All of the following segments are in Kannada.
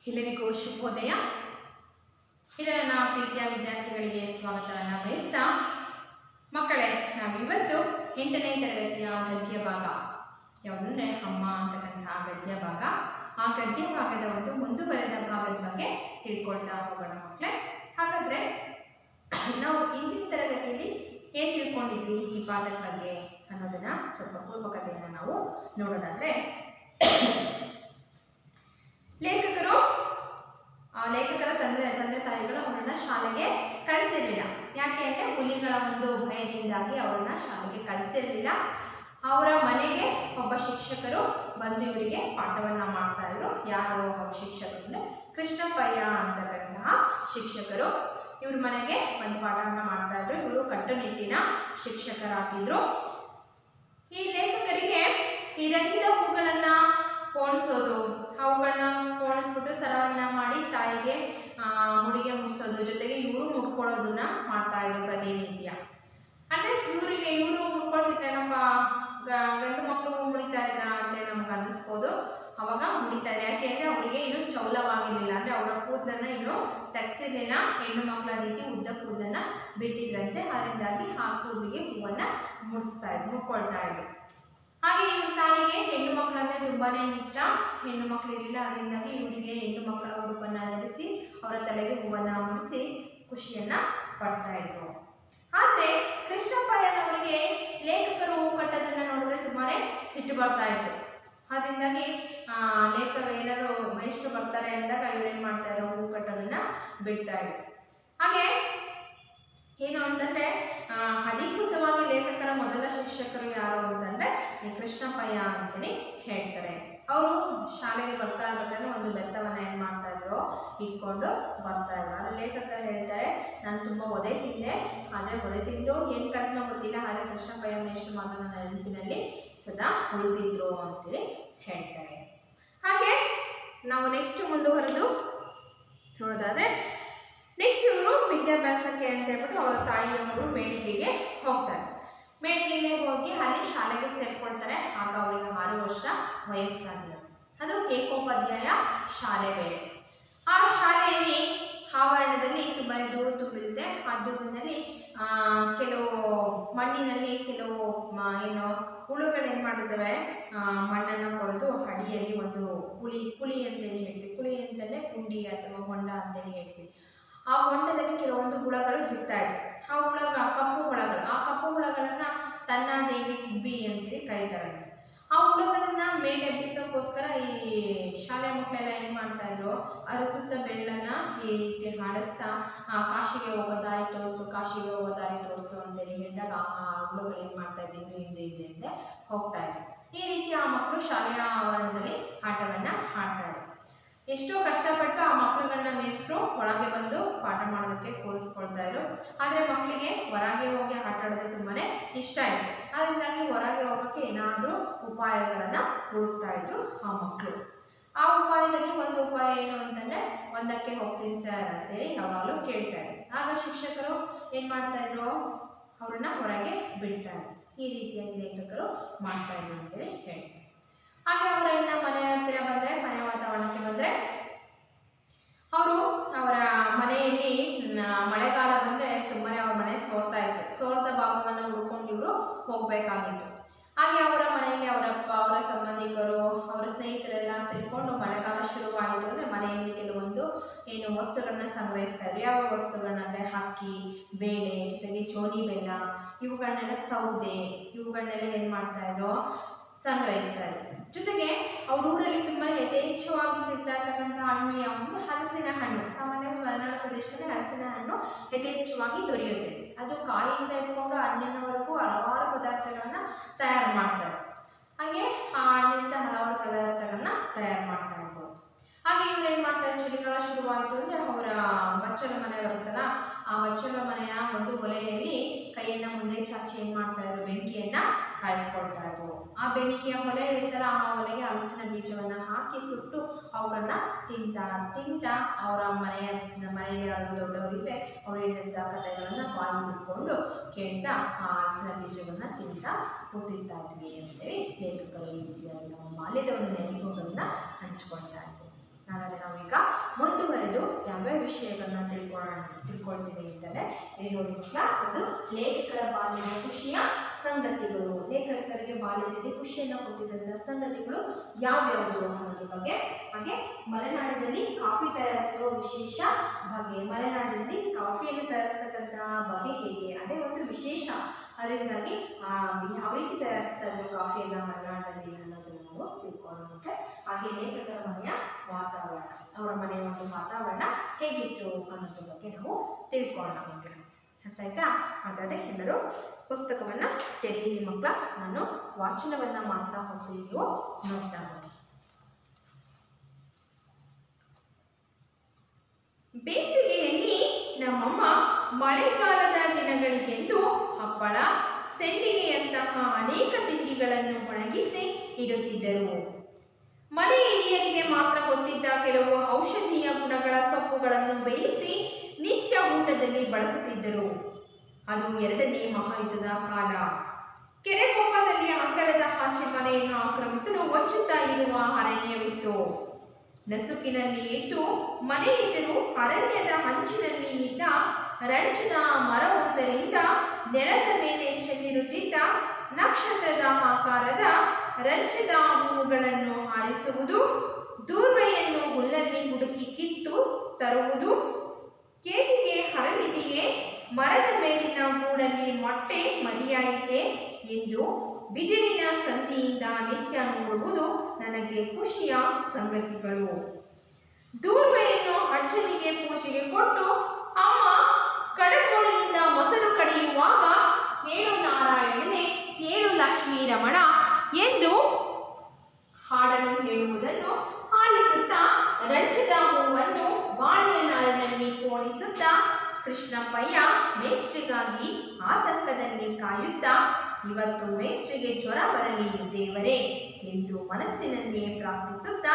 ಎಲ್ಲರಿಗೂ ಶುಭೋದಯ. ಇಲ್ಲ ನನ್ನ ಪ್ರೀತಿಯ ವಿದ್ಯಾರ್ಥಿಗಳಿಗೆ ಸ್ವಾಗತವನ್ನು ಬಯಸ್ತಾ ಮಕ್ಕಳೇ, ನಾವಿವತ್ತು 8ನೇ ತರಗತಿಯ ಗದ್ಯ ಭಾಗ ಯಾವುದಂದರೆ ಅಮ್ಮ ಅಂತಕ್ಕಂತಹ ಗದ್ಯ ಭಾಗ, ಆ ಗದ್ಯ ಭಾಗದ ಒಂದು ಮುಂದುವರೆದ ಭಾಗದ ಬಗ್ಗೆ ತಿಳ್ಕೊಳ್ತಾ ಹೋಗೋಣ ಮಕ್ಕಳೇ. ಹಾಗಾದರೆ ನಾವು ಇಂದಿನ ತರಗತಿಯಲ್ಲಿ ಏನು ತಿಳ್ಕೊಂಡಿದ್ವಿ ಈ ಪಾಠದ ಬಗ್ಗೆ ಅನ್ನೋದನ್ನ ಸ್ವಲ್ಪ ಪೂರ್ವಕತೆಯನ್ನು ನಾವು ನೋಡೋದಾದರೆ, ಲೇಖಕರ ತಂದೆ ತಾಯಿಗಳು ಅವರನ್ನ ಶಾಲೆಗೆ ಕಳಿಸಿರಲಿಲ್ಲ. ಯಾಕೆ ಅಂದರೆ ಹುಲಿಗಳ ಒಂದು ಭಯದಿಂದಾಗಿ ಅವರನ್ನ ಶಾಲೆಗೆ ಕಳಿಸಿರಲಿಲ್ಲ. ಅವರ ಮನೆಗೆ ಒಬ್ಬ ಶಿಕ್ಷಕರು ಬಂದು ಇವರಿಗೆ ಪಾಠವನ್ನು ಮಾಡ್ತಾ ಇದ್ರು. ಯಾರು ಶಿಕ್ಷಕರು ಅಂದರೆ ಕೃಷ್ಣಪ್ಪಯ್ಯ ಅಂತಕ್ಕಂತಹ ಶಿಕ್ಷಕರು ಇವ್ರ ಮನೆಗೆ ಒಂದು ಪಾಠವನ್ನು ಮಾಡ್ತಾ ಇದ್ರು. ಇವರು ಕಟ್ಟುನಿಟ್ಟಿನ ಶಿಕ್ಷಕರಾಗಿದ್ರು. ಈ ಲೇಖಕರಿಗೆ ಈ ರಂಜಿತ ಹೂಗಳನ್ನು ಪೋಣಿಸೋದು, ಅವುಗಳನ್ನ ಪೋಣಿಸ್ಬಿಟ್ಟು ಸರವನ್ನ ಮಾಡಿ ತಾಯಿಗೆ ಮುಡಿಗೆ ಮುಡಿಸೋದು, ಜೊತೆಗೆ ಇವರು ಮುಡ್ಕೊಳ್ಳೋದನ್ನ ಮಾಡ್ತಾ ಇದ್ರು ಪ್ರತಿನಿತ್ಯ. ಅಂದರೆ ಇವರು ಮುಡ್ಕೊಳ್ತಿದ್ರೆ ನಮ್ಮ ಗಂಡು ಮಕ್ಕಳು ಮುಡಿತಾ ಇದ್ರ ಅಂತ ನಮ್ಗೆ ಅನ್ನಿಸ್ಬೋದು. ಅವಾಗ ಮುಡಿತಾರೆ. ಯಾಕೆಂದರೆ ಅವರಿಗೆ ಇನ್ನೂ ಚೌಲವಾಗಿರಲಿಲ್ಲ, ಅಂದರೆ ಅವರ ಕೂದಲನ್ನು ಇನ್ನೂ ತೆಗೆಸಿರಲಿಲ್ಲ. ಹೆಣ್ಣು ಮಕ್ಕಳ ರೀತಿ ಉದ್ದ ಕೂದಲನ್ನು ಬಿಟ್ಟಿದ್ರಂತೆ. ಅದರಿಂದಾಗಿ ಆ ಕೂದಲಿಗೆ ಹೂವನ್ನು ಮುಡ್ಕೊಳ್ತಾ ಇದ್ರು. ಹಾಗೆ ಇವ್ರ ತಾಯಿಗೆ ಹೆಣ್ಣು ಮಕ್ಕಳಂದ್ರೆ ತುಂಬಾನೇ ಇಷ್ಟ. ಹೆಣ್ಣು ಮಕ್ಕಳು ಇರಲಿಲ್ಲ, ಅದರಿಂದಾಗಿ ಇವರಿಗೆ ಹೆಣ್ಣು ಮಕ್ಕಳ ಉಡುಪನ್ನು ಧರಿಸಿ ಅವರ ತಲೆಗೆ ಹೂವನ್ನು ಮುಡಿಸಿ ಖುಷಿಯನ್ನ ಪಡ್ತಾ ಇದ್ರು. ಆದರೆ ಕೃಷ್ಣಪ್ಪಯ್ಯನವರಿಗೆ ಲೇಖಕರು ಹೂ ಕಟ್ಟೋದನ್ನ ನೋಡಿದ್ರೆ ತುಂಬಾನೇ ಸಿಟ್ಟು ಬರ್ತಾ ಇತ್ತು. ಅದರಿಂದಾಗಿ ಏನಾದ್ರು ಮೇಷ್ಟ್ರು ಬರ್ತಾರೆ ಅಂದಾಗ ಇವ್ರೇನು ಮಾಡ್ತಾ ಇದ್ರು, ಹೂ ಕಟ್ಟೋದನ್ನ ಬಿಡ್ತಾ ಇದ್ರು. ಹಾಗೆ ಏನು ಅಂತಂದರೆ, ಅಧಿಕೃತವಾಗಿ ಲೇಖಕರ ಮೊದಲ ಶಿಕ್ಷಕರು ಯಾರು ಅಂತಂದರೆ ಕೃಷ್ಣಪ್ಪಯ್ಯ ಅಂತಲೇ ಹೇಳ್ತಾರೆ. ಅವರು ಶಾಲೆಗೆ ಬರ್ತಾ ಇರ್ಬೇಕಾದ್ರೆ ಒಂದು ಬೆತ್ತವನ್ನು ಏನು ಮಾಡ್ತಾ ಇದ್ರು, ಇಟ್ಕೊಂಡು ಬರ್ತಾ ಇದ್ರು. ಆದರೆ ಲೇಖಕರು ಹೇಳ್ತಾರೆ, ನಾನು ತುಂಬ ಒದೆ ತಿಂದೆ, ಆದರೆ ಒದೆ ತಿಂದು ಏನು ಕಲ್ತನೋ ಗೊತ್ತಿಲ್ಲ, ಆದರೆ ಕೃಷ್ಣಪ್ಪಯ್ಯ ಮೇಷ್ಟ್ರು ಮಾತ್ರ ನನ್ನ ನೆನಪಿನಲ್ಲಿ ಸದಾ ಉಳಿದಿದ್ರು ಅಂತೇಳಿ ಹೇಳ್ತಾರೆ. ಹಾಗೆ ನಾವು ನೆಕ್ಸ್ಟ್ ಮುಂದುವರೆದು ನೋಡೋದಾದರೆ, ನೆಕ್ಸ್ಟ್ ಇವರು ವಿದ್ಯಾಭ್ಯಾಸಕ್ಕೆ ಅಂತ ಹೇಳ್ಬಿಟ್ಟು ಅವರ ತಾಯಿಯವರು ಮೇಣಿಗೆಗೆ ಹೋಗ್ತಾರೆ. ಮೇಣಿಗೆಗೆ ಹೋಗಿ ಅಲ್ಲಿ ಶಾಲೆಗೆ ಸೇರ್ಕೊಳ್ತಾರೆ. ಆಗ ಅವರಿಗೆ 6 ವರ್ಷ ವಯಸ್ಸಾಗಿರುತ್ತೆ. ಅದು ಏಕೋಪಾಧ್ಯಾಯ ಶಾಲೆ ಬೇರೆ. ಆ ಶಾಲೆಯಲ್ಲಿ ಆವರಣದಲ್ಲಿ ತುಂಬಾ ಧೂಳು ತುಂಬಿರುತ್ತೆ. ಆ ಧೂಳಿನಲ್ಲಿ ಕೆಲವು ಮಣ್ಣಿನಲ್ಲಿ ಕೆಲವು ಹುಳುಗಳೇನು ಮಾಡಿದ್ದಾವೆ, ಮಣ್ಣನ್ನು ಕೊರೆದು ಅಡಿಯಲ್ಲಿ ಒಂದು ಕುಳಿ ಅಂತೇಳಿ ಹೇಳ್ತೀವಿ. ಕುಳಿ ಅಂತಂದರೆ ಕುಂಡಿ ಅಥವಾ ಹೊಂಡ ಅಂತೇಳಿ ಹೇಳ್ತೀವಿ. ಆ ಹೊಂಡದಲ್ಲಿ ಕೆಲವೊಂದು ಹುಳಗಳು ಇರ್ತಾ ಇವೆ. ಆ ಕಪ್ಪು ಹುಳಗಳನ್ನ ತನ್ನ ದೇವಿ ಗುಬ್ಬಿ ಅಂತೇಳಿ ಕರೀತಾರೆ. ಆ ಹುಳಗಳನ್ನ ಮೇಲೆ ಎಬ್ಬಿಸೋಕ್ಕೋಸ್ಕರ ಈ ಶಾಲೆ ಮಕ್ಕಳೆಲ್ಲ ಏನು ಮಾಡ್ತಾ ಇದ್ರು, ಅದ್ರ ಸುತ್ತ ಬೆಳ್ಳನ್ನ ಈ ರೀತಿ ಹಾಡಿಸ್ತಾ ಕಾಶಿಗೆ ಹೋಗೋ ದಾರಿ ತೋರಿಸು ಅಂತೇಳಿ ಹೇಳಿದಾಗ ಆ ಹುಳುಗಳು ಏನು ಮಾಡ್ತಾ ಇದ್ವಿ ಹಿಂದೆ ಹೋಗ್ತಾ ಇದ್ರು. ಈ ರೀತಿ ಆ ಮಕ್ಕಳು ಶಾಲೆಯ ಆವರಣದಲ್ಲಿ ಆಟವನ್ನ ಆಡ್ತಾ ಇದ್ರು. ಎಷ್ಟೋ ಕಷ್ಟಪಟ್ಟು ಆ ಮಕ್ಕಳುಗಳನ್ನ ಮೇಷ್ಟ್ರು ಒಳಗೆ ಬಂದು ಪಾಠ ಮಾಡೋದಕ್ಕೆ ಕೂರಿಸ್ಕೊಳ್ತಾ ಇದ್ರು. ಆದರೆ ಮಕ್ಕಳಿಗೆ ಹೊರಗೆ ಹೋಗಿ ಆಟ ಆಡೋದು ತುಂಬಾನೇ ಇಷ್ಟ ಇತ್ತು. ಅದರಿಂದಾಗಿ ಹೊರಗೆ ಹೋಗೋಕ್ಕೆ ಏನಾದರೂ ಉಪಾಯಗಳನ್ನು ಹುಡುಕ್ತಾ ಇದ್ರು ಆ ಮಕ್ಕಳು. ಆ ಉಪಾಯದಲ್ಲಿ ಒಂದು ಉಪಾಯ ಏನು ಅಂತಂದರೆ, ಒಂದಕ್ಕೆ ಹೋಗ್ತೀನಿ ಸರ್ ಅಂತೇಳಿ ಯಾವಾಗಲೂ ಕೇಳ್ತಾರೆ. ಆಗ ಶಿಕ್ಷಕರು ಏನು ಮಾಡ್ತಾ ಇದ್ರು, ಅವ್ರನ್ನ ಹೊರಗೆ ಬಿಡ್ತಾ ಇದ್ರು. ಈ ರೀತಿಯಾಗಿ ಲೇಖಕರು ಮಾಡ್ತಾ ಇದ್ರು ಅಂತೇಳಿ ಹೇಳ್ತಾರೆ. ಹಾಗೆ ಅವರನ್ನ ಮನೆ ಹತ್ತಿರ ಬಂದರೆ, ಮನೆ ವಾತಾವರಣಕ್ಕೆ ಬಂದರೆ, ಅವರು ಅವರ ಮನೆಯಲ್ಲಿ ಮಳೆಗಾಲ ಬಂದರೆ ತುಂಬಾ ಅವ್ರ ಮನೆ ಸೋರ್ತಾ ಇತ್ತು. ಸೋರ್ದ ಭಾಗವನ್ನು ಹುಡ್ಕೊಂಡು ಇವರು ಹೋಗಬೇಕಾಗಿತ್ತು. ಹಾಗೆ ಅವರ ಮನೆಯಲ್ಲಿ ಅವರಪ್ಪ, ಅವರ ಸಂಬಂಧಿಕರು, ಅವರ ಸ್ನೇಹಿತರೆಲ್ಲ ಸೇರಿಕೊಂಡು ಮಳೆಗಾಲ ಶುರುವಾಯಿತು ಅಂದರೆ ಮನೆಯಲ್ಲಿ ಕೆಲವೊಂದು ವಸ್ತುಗಳನ್ನ ಸಂಗ್ರಹಿಸ್ತಾ ಇದ್ರು. ಯಾವ ವಸ್ತುಗಳನ್ನಂದರೆ ಅಕ್ಕಿ, ಬೇಳೆ, ಜೊತೆಗೆ ಚೋನಿ ಬೆಲ್ಲ, ಇವುಗಳನ್ನೆಲ್ಲ ಸೌದೆ, ಇವುಗಳನ್ನೆಲ್ಲ ಏನು ಮಾಡ್ತಾ ಇದ್ರು, ಸಂಗ್ರಹಿಸ್ತಾ ಇದ್ರು. ಜೊತೆಗೆ ಅವ್ರ ಊರಲ್ಲಿ ತುಂಬ ಯಥೇಚ್ಛವಾಗಿ ಸಿಗ್ತಾ ಇರ್ತಕ್ಕಂಥ ಹಣ್ಣು ಯಾವುದು, ಹಲಸಿನ ಹಣ್ಣು. ಸಾಮಾನ್ಯವಾಗಿ ಮಲೆನಾಡು ಪ್ರದೇಶದಲ್ಲಿ ಹಲಸಿನ ಹಣ್ಣು ಯಥೇಚ್ಛವಾಗಿ ದೊರೆಯುತ್ತೆ. ಅದು ಕಾಯಿಯಿಂದ ಇಟ್ಕೊಂಡು ಹಣ್ಣಿನವರೆಗೂ ಹಲವಾರು ಪದಾರ್ಥಗಳನ್ನು ತಯಾರು ಮಾಡ್ತಾರೆ. ಹಾಗೆ ಆ ಹಣ್ಣಿನಿಂದ ಹಲವಾರು ಪದಾರ್ಥಗಳನ್ನ ತಯಾರು ಮಾಡ್ತಾ ಇದ್ರು. ಹಾಗೆ ಇವ್ರು ಏನು ಮಾಡ್ತಾರೆ, ಚಳಿಗಾಲ ಶುರುವಾಯಿತು ಅಂದರೆ ಅವರ ಬಚ್ಚಲ ಮನೆ ಬರುತ್ತಲ್ಲ, ಆ ಬಚ್ಚಲ ಮನೆಯ ಒಂದು ಒಲೆಯಲ್ಲಿ ಕೈಯನ್ನು ಮುಂದೆ ಚಾಚಿ ಏನು ಮಾಡ್ತಾ ಇದ್ರು, ಬೆಂಕಿಯನ್ನು ಕಾಯಿಸ್ಕೊಳ್ತಾ ಇದ್ರು. ಆ ಬೆಂಕಿಯ ಒಲೆ ಇರುತ್ತಲ್ಲ, ಆ ಒಲೆಗೆ ಹಲಸಿನ ಬೀಜವನ್ನು ಹಾಕಿ ಸುಟ್ಟು ಅವುಗಳನ್ನ ತಿಂತಾ ಅವರ ಮನೆಯಲ್ಲಿ ಯಾರು ದೊಡ್ಡವರಿದ್ರೆ ಅವ್ರು ಹೇಳಿದಂಥ ಕಥೆಗಳನ್ನು ಬಾಯಿ ಬಿಟ್ಕೊಂಡು ಕೇಳ್ತಾ ಆ ಹಲಸಿನ ಬೀಜವನ್ನು ತಿಂತಾ ಕೂತಿರ್ತಾ ಇದ್ವಿ ಅಂತೇಳಿ ಲೇಖಕರು ಈ ರೀತಿಯಾಗಿ ನಮ್ಮ ಬಾಲ್ಯದ ಒಂದು ನೆನಪುಗಳನ್ನ ಹಂಚ್ಕೊಳ್ತಾ ಇದ್ವಿ. ಹಾಗಾದರೆ ನಾವೀಗ ಯಾವ್ಯಾವ ವಿಷಯಗಳನ್ನ ತಿಳ್ಕೊಳ್ತೀವಿ ಅಂತಂದರೆ ಇಲ್ಲಿ ನೋಡಿ ಮಕ್ಕಳ, ಅದು ಲೇಖಕರ ಬಾಲ್ಯದ ಖುಷಿಯ ಸಂಗತಿಗಳು. ಲೇಖಕರಿಗೆ ಬಾಲ್ಯದಲ್ಲಿ ಖುಷಿಯನ್ನು ಕೊಟ್ಟಿದ್ದಂತಹ ಸಂಗತಿಗಳು ಯಾವ್ಯಾವುದು ಅನ್ನೋದ್ರ ಬಗ್ಗೆ, ಹಾಗೆ ಮಲೆನಾಡಿನಲ್ಲಿ ಕಾಫಿ ತಯಾರಿಸುವ ವಿಶೇಷ ಬಗೆ, ಮಲೆನಾಡಿನಲ್ಲಿ ಕಾಫಿಯನ್ನು ತಯಾರಿಸ್ತಕ್ಕಂತಹ ಬಗೆ ಹೇಗೆ, ಅದೇ ಒಂದು ವಿಶೇಷ. ಅದರಿಂದಾಗಿ ಯಾವ ರೀತಿ ತಯಾರಿಸ್ತಾ ಇದ್ರು ಕಾಫಿಯನ್ನು ಮಲೆನಾಡಿನಲ್ಲಿ ಅನ್ನೋದನ್ನು ನಾವು ತಿಳ್ಕೊಳ್ಳೋಣ. ಹಾಗೆ ಲೇಖಕರ ಮನೆಯ ವಾತಾವರಣ, ಅವರ ಮನೆಯ ಒಂದು ವಾತಾವರಣ ಹೇಗಿತ್ತು ಅನ್ನೋದ್ರ ಬಗ್ಗೆ ನಾವು ತಿಳ್ಕೊಳ್ಳೋಣ. ಅರ್ಥ ಆಯ್ತಾ? ಹಾಗಾದರೆ ಎಲ್ಲರೂ ಪುಸ್ತಕವನ್ನು ತೆರೆಯಿರಿ ಮಕ್ಕಳ. ನಾನು ವಾಚನವನ್ನು ಮಾಡ್ತಾ ಹೋಗ್ತೀನಿ, ನೀವು ನೋಡ್ತಾ ಹೋಗಿ. ಬೇಸಿಗೆಯಲ್ಲಿ ನಮ್ಮಮ್ಮ ಮಳೆಗಾಲದ ದಿನಗಳಿಗೆಂದು ಹಪ್ಪಳ, ಸೆಂಡಿಗೆಯಂತಹ ಅನೇಕ ತಿಂಡಿಗಳನ್ನು ಒಣಗಿಸಿ ಇಡುತ್ತಿದ್ದರು. ಮನೆ ಹಿರಿಯರಿಗೆ ಮಾತ್ರ ಗೊತ್ತಿದ್ದ ಕೆಲವು ಔಷಧೀಯ ಗುಣಗಳ ಸೊಪ್ಪುಗಳನ್ನು ಬೇಯಿಸಿ ನಿತ್ಯ ಊಟದಲ್ಲಿ ಬಳಸುತ್ತಿದ್ದರು. ಅದು 2ನೇ ಮಹಾಯುದ್ಧದ ಕಾಲ. ಕೆರೆಕೊಪ್ಪದಲ್ಲಿ ಅಂಗಳದ ಆಚೆ ಮನೆಯನ್ನು ಆಕ್ರಮಿಸಲು ಹೊಚ್ಚುತ್ತಾ ಇರುವ ಅರಣ್ಯವಿತ್ತು. ನಸುಕಿನಲ್ಲಿ ಎದ್ದು ಮನೆ ಎದುರು ಅರಣ್ಯದ ಅಂಚಿನಲ್ಲಿ ಇದ್ದ ರಂಚದ ಮರವೊಂದರಿಂದ ನೆಲದ ಮೇಲೆ ಚೆಲ್ಲಿರುತ್ತಿದ್ದ ನಕ್ಷತ್ರದ ಆಕಾರದ ರಂಚದ ಹೂವುಗಳನ್ನು ಆರಿಸುವುದು, ದೂರ್ವೆಯನ್ನು ಹುಲ್ಲಲ್ಲಿ ಹುಡುಕಿ ಕಿತ್ತು ತರುವುದು, ಕೇದಿಗೆ ಹರಳಿದೆಯೇ, ಮರದ ಮೇಲಿನ ಗೂಡಲ್ಲಿ ಮೊಟ್ಟೆ ಮರಿಯಾಯಿತೆ ಎಂದು ಬಿದಿರಿನ ಸಂದಿಯಿಂದ ನಿತ್ಯ ನೋಡುವುದು ನನಗೆ ಖುಷಿಯ ಸಂಗತಿಗಳು. ದೂರ್ವೆಯನ್ನು ಅಜ್ಜನಿಗೆ ಪೂಜೆಗೆ ಕೊಟ್ಟು ಅಮ್ಮ ಕಡಗೋಳಿನಿಂದ ಮೊಸರು ಕಡಿಯುವಾಗ ಏಳು ನಾರಾಯಣನೇ, ಏಳು ಲಕ್ಷ್ಮೀ ರಮಣ ಎಂದು ಹಾಡನ್ನು ಹೇಳುವುದನ್ನು ಆಲಿಸುತ್ತಾ ರಂಚದ ಹೂವನ್ನು ಬಾಳೆಯ ನಾರಿನಲ್ಲಿ ಕೋಣಿಸುತ್ತಾ ಕೃಷ್ಣಪ್ಪಯ್ಯ ಮೇಸ್ತ್ರಿಗಾಗಿ ಆತಂಕದಲ್ಲಿ ಕಾಯುತ್ತಾ ಇವತ್ತು ಮೇಸ್ತ್ರಿಗೆ ಜ್ವರ ಬರಲಿ ದೇವರೇ ಎಂದು ಮನಸ್ಸಿನಲ್ಲೇ ಪ್ರಾರ್ಥಿಸುತ್ತಾ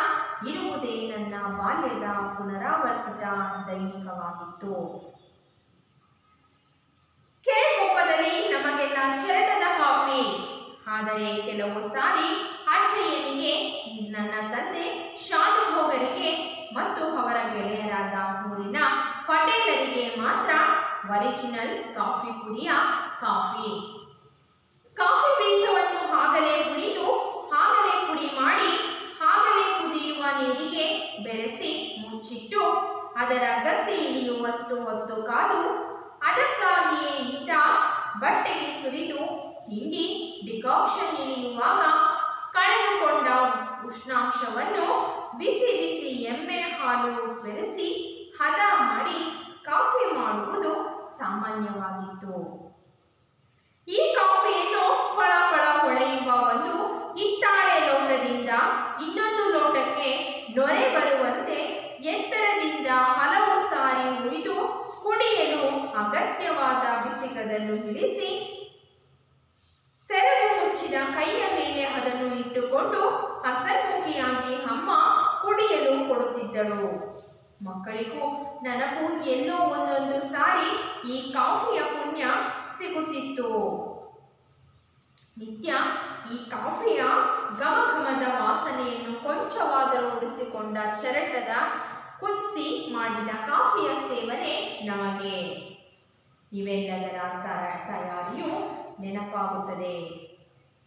ಇರುವುದೇ ನನ್ನ ಬಾಲ್ಯದ ಪುನರಾವರ್ತಿತ ದೈನಿಕವಾಗಿತ್ತು. ಕೆರೆಕೊಪ್ಪದಲ್ಲಿ ನಮಗೆಲ್ಲ ಚರಟದ ಕಾಫಿ. ಆದರೆ ಕೆಲವು ಸಾರಿ ಅಜ್ಜಯ್ಯನಿಗೆ, ನನ್ನ ತಂದೆ ಶಾನುಭೋಗರಿಗೆ ಮತ್ತು ಅವರ ಗೆಳೆಯರಾದ ಊರಿನ ಪಟೇಲರಿಗೆ ಮಾತ್ರ ಒರಿಜಿನಲ್ ಕಾಫಿ ಪುಡಿಯ ಕಾಫಿ ಬೀಜವನ್ನು ಆಗಲೇ ಹುರಿದು ಆಗಲೇ ಪುಡಿ ಮಾಡಿ ಆಗಲೇ ಕುದಿಯುವ ನೀರಿಗೆ ಬೆರೆಸಿ ಮುಚ್ಚಿಟ್ಟು ಅದರ ಗಸಿ ಇಳಿಯುವಷ್ಟು ಹೊತ್ತು ಕಾದು ಅದಕ್ಕಾಗಿಯೇ ಇದ್ದ ಬಟ್ಟೆಗೆ ಸುರಿದು ಹಿಂಡಿ ಡಿಕಾಕ್ಷನ್ ಇಳಿಯುವಾಗ ಕಳೆದುಕೊಂಡ ಉಷ್ಣಾಂಶವನ್ನು ಬಿಸಿ ಬಿಸಿ ಎಮ್ಮೆ ಹಾಲು ಬೆರೆಸಿ ಹದ ಮಾಡಿ ಕಾಫಿ ಮಾಡುವುದು ಸಾಮಾನ್ಯವಾಗಿತ್ತು. ಈ ಕಾಫಿಯನ್ನು ಪಳ ಪಳ ಹೊಳೆಯುವ ಒಂದು ಹಿತ್ತಾಳೆ ಲೋಟದಿಂದ ಇನ್ನೊಂದು ಲೋಟಕ್ಕೆ ನೊರೆ ಬರುವಂತೆ ಎತ್ತರದಿಂದ ಹಲವು ಸಾರಿ ಉಯ್ದು ಕುಡಿಯಲು ಅಗತ್ಯವಾದ ಬಿಸಿಗದನ್ನು ಇಳಿಸಿ ಸೆರಗು ಮುಚ್ಚಿದ ಕೈಯ ಮೇಲೆ ಅದನ್ನು ಇಟ್ಟುಕೊಂಡು ಹಸನ್ಮುಖಿಯಾಗಿ ಅಮ್ಮ ಕುಡಿಯಲು ಕೊಡುತ್ತಿದ್ದಳು. ಮಕ್ಕಳಿಗೂ ನನಗೂ ಎಲ್ಲೋ ಒಂದೊಂದು ಸಾರಿ ಈ ಕಾಫಿಯ ಪುಣ್ಯ ಸಿಗುತ್ತಿತ್ತು. ನಿತ್ಯ ಈ ಕಾಫಿಯ ಘಮಘಮದ ವಾಸನೆಯನ್ನು ಕೊಂಚವಾದರೂ ಉಳಿಸಿಕೊಂಡ ಚರಟದ ಕುದಿಸಿ ಮಾಡಿದ ಕಾಫಿಯ ಸೇವನೆ ನಮಗೆ ಇವೆಲ್ಲದರ ತಯಾರಿಯು ನೆನಪಾಗುತ್ತದೆ.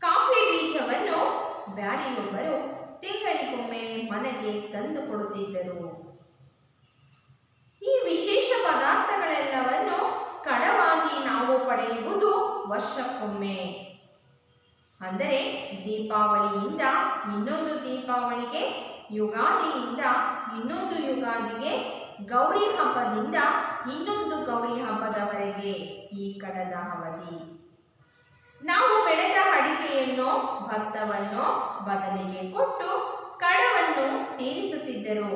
ಕಾಫಿ ಬೀಜವನ್ನು ಬ್ಯಾರಿಯೊಬ್ಬರು ತಿಂಗಳಿಗೊಮ್ಮೆ ಮನೆಗೆ ತಂದು ಕೊಡುತ್ತಿದ್ದರು. ಈ ವಿಶೇಷ ಪದಾರ್ಥಗಳೆಲ್ಲವನ್ನು ಕಡವಾಗಿ ನಾವು ಪಡೆಯುವುದು ವರ್ಷಕ್ಕೊಮ್ಮೆ. ಅಂದರೆ ದೀಪಾವಳಿಯಿಂದ ಇನ್ನೊಂದು ದೀಪಾವಳಿಗೆ, ಯುಗಾದಿಯಿಂದ ಇನ್ನೊಂದು ಯುಗಾದಿಗೆ, ಗೌರಿ ಹಬ್ಬದಿಂದ ಇನ್ನೊಂದು ಗೌರಿ ಹಬ್ಬದವರೆಗೆ ಈ ಕಡದ ಅವಧಿ. ನಾವು ಬೆಳೆದ ಅಡಿಕೆಯನ್ನು ಭತ್ತವನ್ನು ಬದಲಿಗೆ ಕೊಟ್ಟು ಕಡವನ್ನು ತೀರಿಸುತ್ತಿದ್ದರು.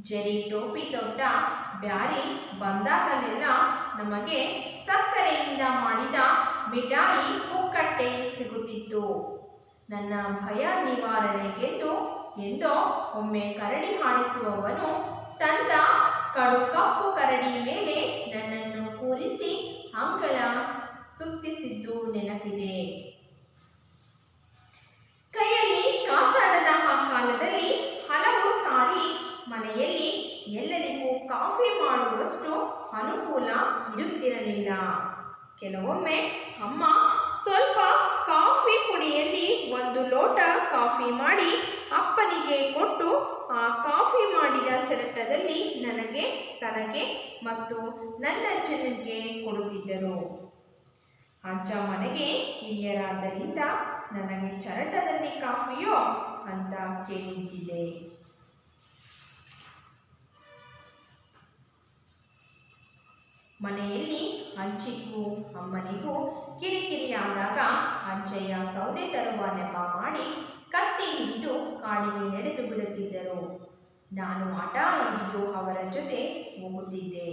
ಜರಿ ಟೋಪಿ ತೊಟ್ಟ ಬ್ಯಾರಿ ಬಂದಾಗಲೆಲ್ಲ ನಮಗೆ ಸಕ್ಕರೆಯಿಂದ ಮಾಡಿದ ಮಿಠಾಯಿ ಪುಕ್ಕಟ್ಟೆ ಸಿಗುತ್ತಿತ್ತು. ನನ್ನ ಭಯ ನಿವಾರಣೆಗೆಂದು ಎಂದೋ ಒಮ್ಮೆ ಕರಡಿ ಹಾಡಿಸುವವನು ತಂದ ಕಡು ಕಪ್ಪು ಕರಡಿ ಮೇಲೆ ನನ್ನನ್ನು ಕೂರಿಸಿ ಅಂಗಳ ಸುತ್ತಿಸಿದ್ದು ನೆನಪಿದೆ. ಕೈಯಲ್ಲಿ ಕಾಸಾಡದ ಆ ಕಾಲದಲ್ಲಿ ಹಲವು ಸಾರಿ ಮನೆಯಲ್ಲಿ ಎಲ್ಲರಿಗೂ ಕಾಫಿ ಕೊಡುವಷ್ಟು ಅನುಕೂಲ ಇರುತ್ತಿರಲಿಲ್ಲ. ಕೆಲವೊಮ್ಮೆ ಅಮ್ಮ ಸ್ವಲ್ಪ ಕಾಫಿ ಪುಡಿಯಲ್ಲಿ 1 ಲೋಟ ಕಾಫಿ ಮಾಡಿ ಅಪ್ಪನಿಗೆ ಕೊಟ್ಟು ಆ ಕಾಫಿ ಮಾಡಿದ ಚರಟದಲ್ಲಿ ನನಗೆ, ತನಗೆ ಮತ್ತು ನನ್ನ ಅಜ್ಜನಿಗೆ ಕೊಡುತ್ತಿದ್ದರು. ಅಜ್ಜ ಮನೆಗೆ ಹಿರಿಯರಾದ್ದರಿಂದ ನನಗೆ ಚರಟದಲ್ಲಿ ಕಾಫಿಯೋ ಅಂತ ಕೇಳಿದ್ದಿದೆ. ಮನೆಯಲ್ಲಿ ಅಜ್ಜಿಗೂ ಅಮ್ಮನಿಗೂ ಕಿರಿಕಿರಿಯಾದಾಗ ಅಜ್ಜಯ್ಯ ಸೌದೆ ತರುವ ನೆಪ ಮಾಡಿ ಕತ್ತಿ ಹಿಡಿದು ಕಾಡಿಗೆ ನಡೆದು ಬಿಡುತ್ತಿದ್ದರು. ನಾನು ಹಠ ಹಿಡಿದು ಅವರ ಜೊತೆ ಹೋಗುತ್ತಿದ್ದೆ.